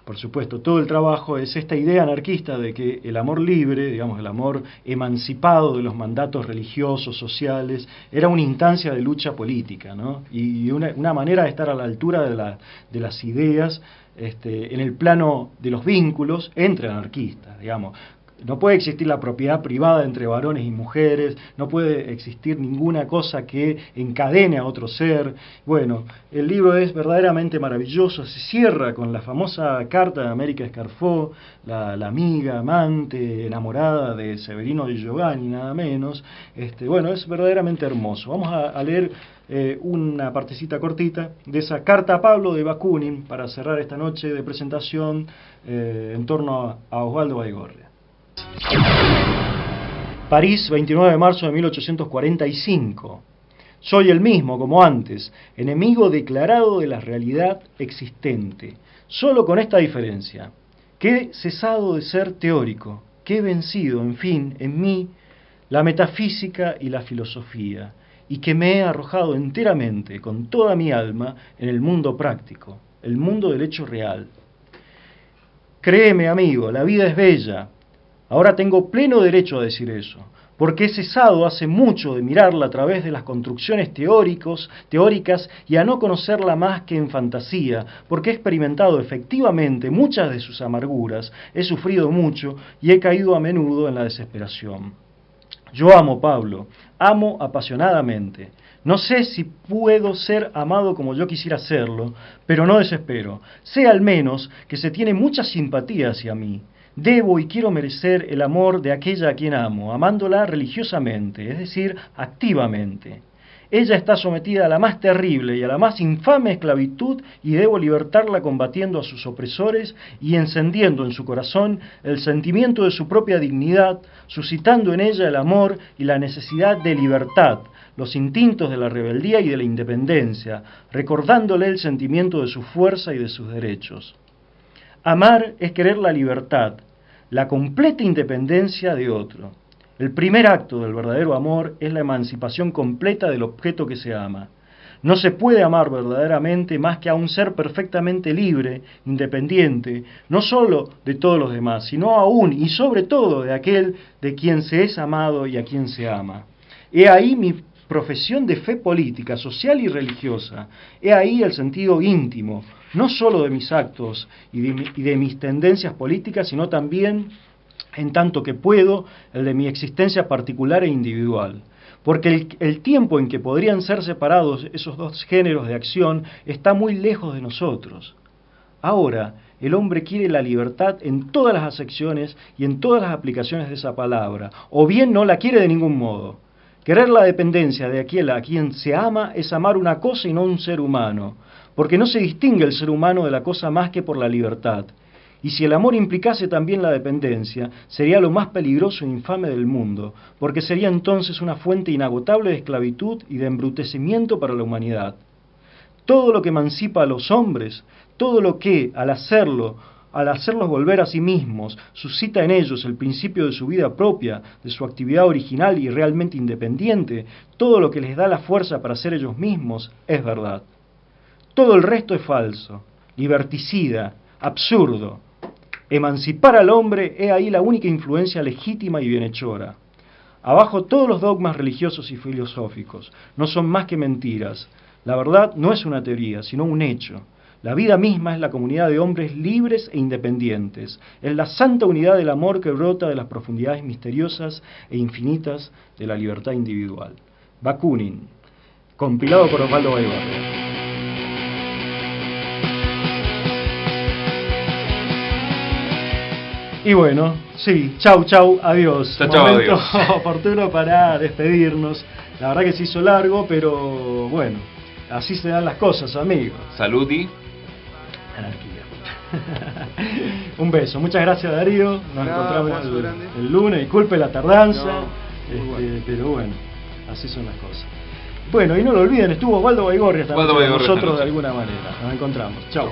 por supuesto, todo el trabajo es esta idea anarquista de que el amor libre, digamos, el amor emancipado de los mandatos religiosos, sociales, era una instancia de lucha política, ¿no? Y una manera de estar a la altura de las ideas en el plano de los vínculos entre anarquistas, digamos. No puede existir la propiedad privada entre varones y mujeres, no puede existir ninguna cosa que encadene a otro ser. Bueno, el libro es verdaderamente maravilloso, se cierra con la famosa carta de América Escarfó, la amiga, amante, enamorada de Severino di Giovanni, nada menos. Bueno, es verdaderamente hermoso. Vamos a leer una partecita cortita de esa Carta a Pablo de Bakunin para cerrar esta noche de presentación en torno a Osvaldo Baigorria. París, 29 de marzo de 1845. Soy el mismo, como antes, enemigo declarado de la realidad existente, solo con esta diferencia, que he cesado de ser teórico, que he vencido, en fin, en mí, la metafísica y la filosofía, y que me he arrojado enteramente, con toda mi alma, en el mundo práctico, el mundo del hecho real. Créeme, amigo, la vida es bella. Ahora tengo pleno derecho a decir eso, porque he cesado hace mucho de mirarla a través de las construcciones teóricas y a no conocerla más que en fantasía, porque he experimentado efectivamente muchas de sus amarguras, he sufrido mucho y he caído a menudo en la desesperación. Yo amo, Pablo, amo apasionadamente. No sé si puedo ser amado como yo quisiera serlo, pero no desespero. Sé al menos que se tiene mucha simpatía hacia mí. Debo y quiero merecer el amor de aquella a quien amo, amándola religiosamente, es decir, activamente. Ella está sometida a la más terrible y a la más infame esclavitud y debo libertarla combatiendo a sus opresores y encendiendo en su corazón el sentimiento de su propia dignidad, suscitando en ella el amor y la necesidad de libertad, los instintos de la rebeldía y de la independencia, recordándole el sentimiento de su fuerza y de sus derechos. Amar es querer la libertad, la completa independencia de otro. El primer acto del verdadero amor es la emancipación completa del objeto que se ama. No se puede amar verdaderamente más que a un ser perfectamente libre, independiente, no sólo de todos los demás, sino aún y sobre todo de aquel de quien se es amado y a quien se ama. He ahí mi profesión de fe política, social y religiosa. He ahí el sentido íntimo, no sólo de mis actos y de mis tendencias políticas, sino también, en tanto que puedo, el de mi existencia particular e individual. Porque el tiempo en que podrían ser separados esos dos géneros de acción está muy lejos de nosotros. Ahora, el hombre quiere la libertad en todas las acepciones y en todas las aplicaciones de esa palabra, o bien no la quiere de ningún modo. Querer la dependencia de aquel a quien se ama es amar una cosa y no un ser humano, porque no se distingue el ser humano de la cosa más que por la libertad. Y si el amor implicase también la dependencia, sería lo más peligroso e infame del mundo, porque sería entonces una fuente inagotable de esclavitud y de embrutecimiento para la humanidad. Todo lo que emancipa a los hombres, todo lo que, al hacerlos volver a sí mismos, suscita en ellos el principio de su vida propia, de su actividad original y realmente independiente, todo lo que les da la fuerza para ser ellos mismos, es verdad. Todo el resto es falso, liberticida, absurdo. Emancipar al hombre, he ahí la única influencia legítima y bienhechora. Abajo todos los dogmas religiosos y filosóficos no son más que mentiras. La verdad no es una teoría, sino un hecho. La vida misma es la comunidad de hombres libres e independientes. Es la santa unidad del amor que brota de las profundidades misteriosas e infinitas de la libertad individual. Bakunin, compilado por Osvaldo Baigorria. Y bueno, sí, chau, adiós. Chau, momento adiós. Oportuno para despedirnos. La verdad que se hizo largo, pero bueno, así se dan las cosas, amigos. Salud y anarquía. Un beso, muchas gracias, Darío. Nos encontramos el lunes. Disculpe la tardanza, pero bueno, así son las cosas. Bueno, y no lo olviden, estuvo Osvaldo Baigorria también con nosotros de alguna manera. Nos encontramos. Chau.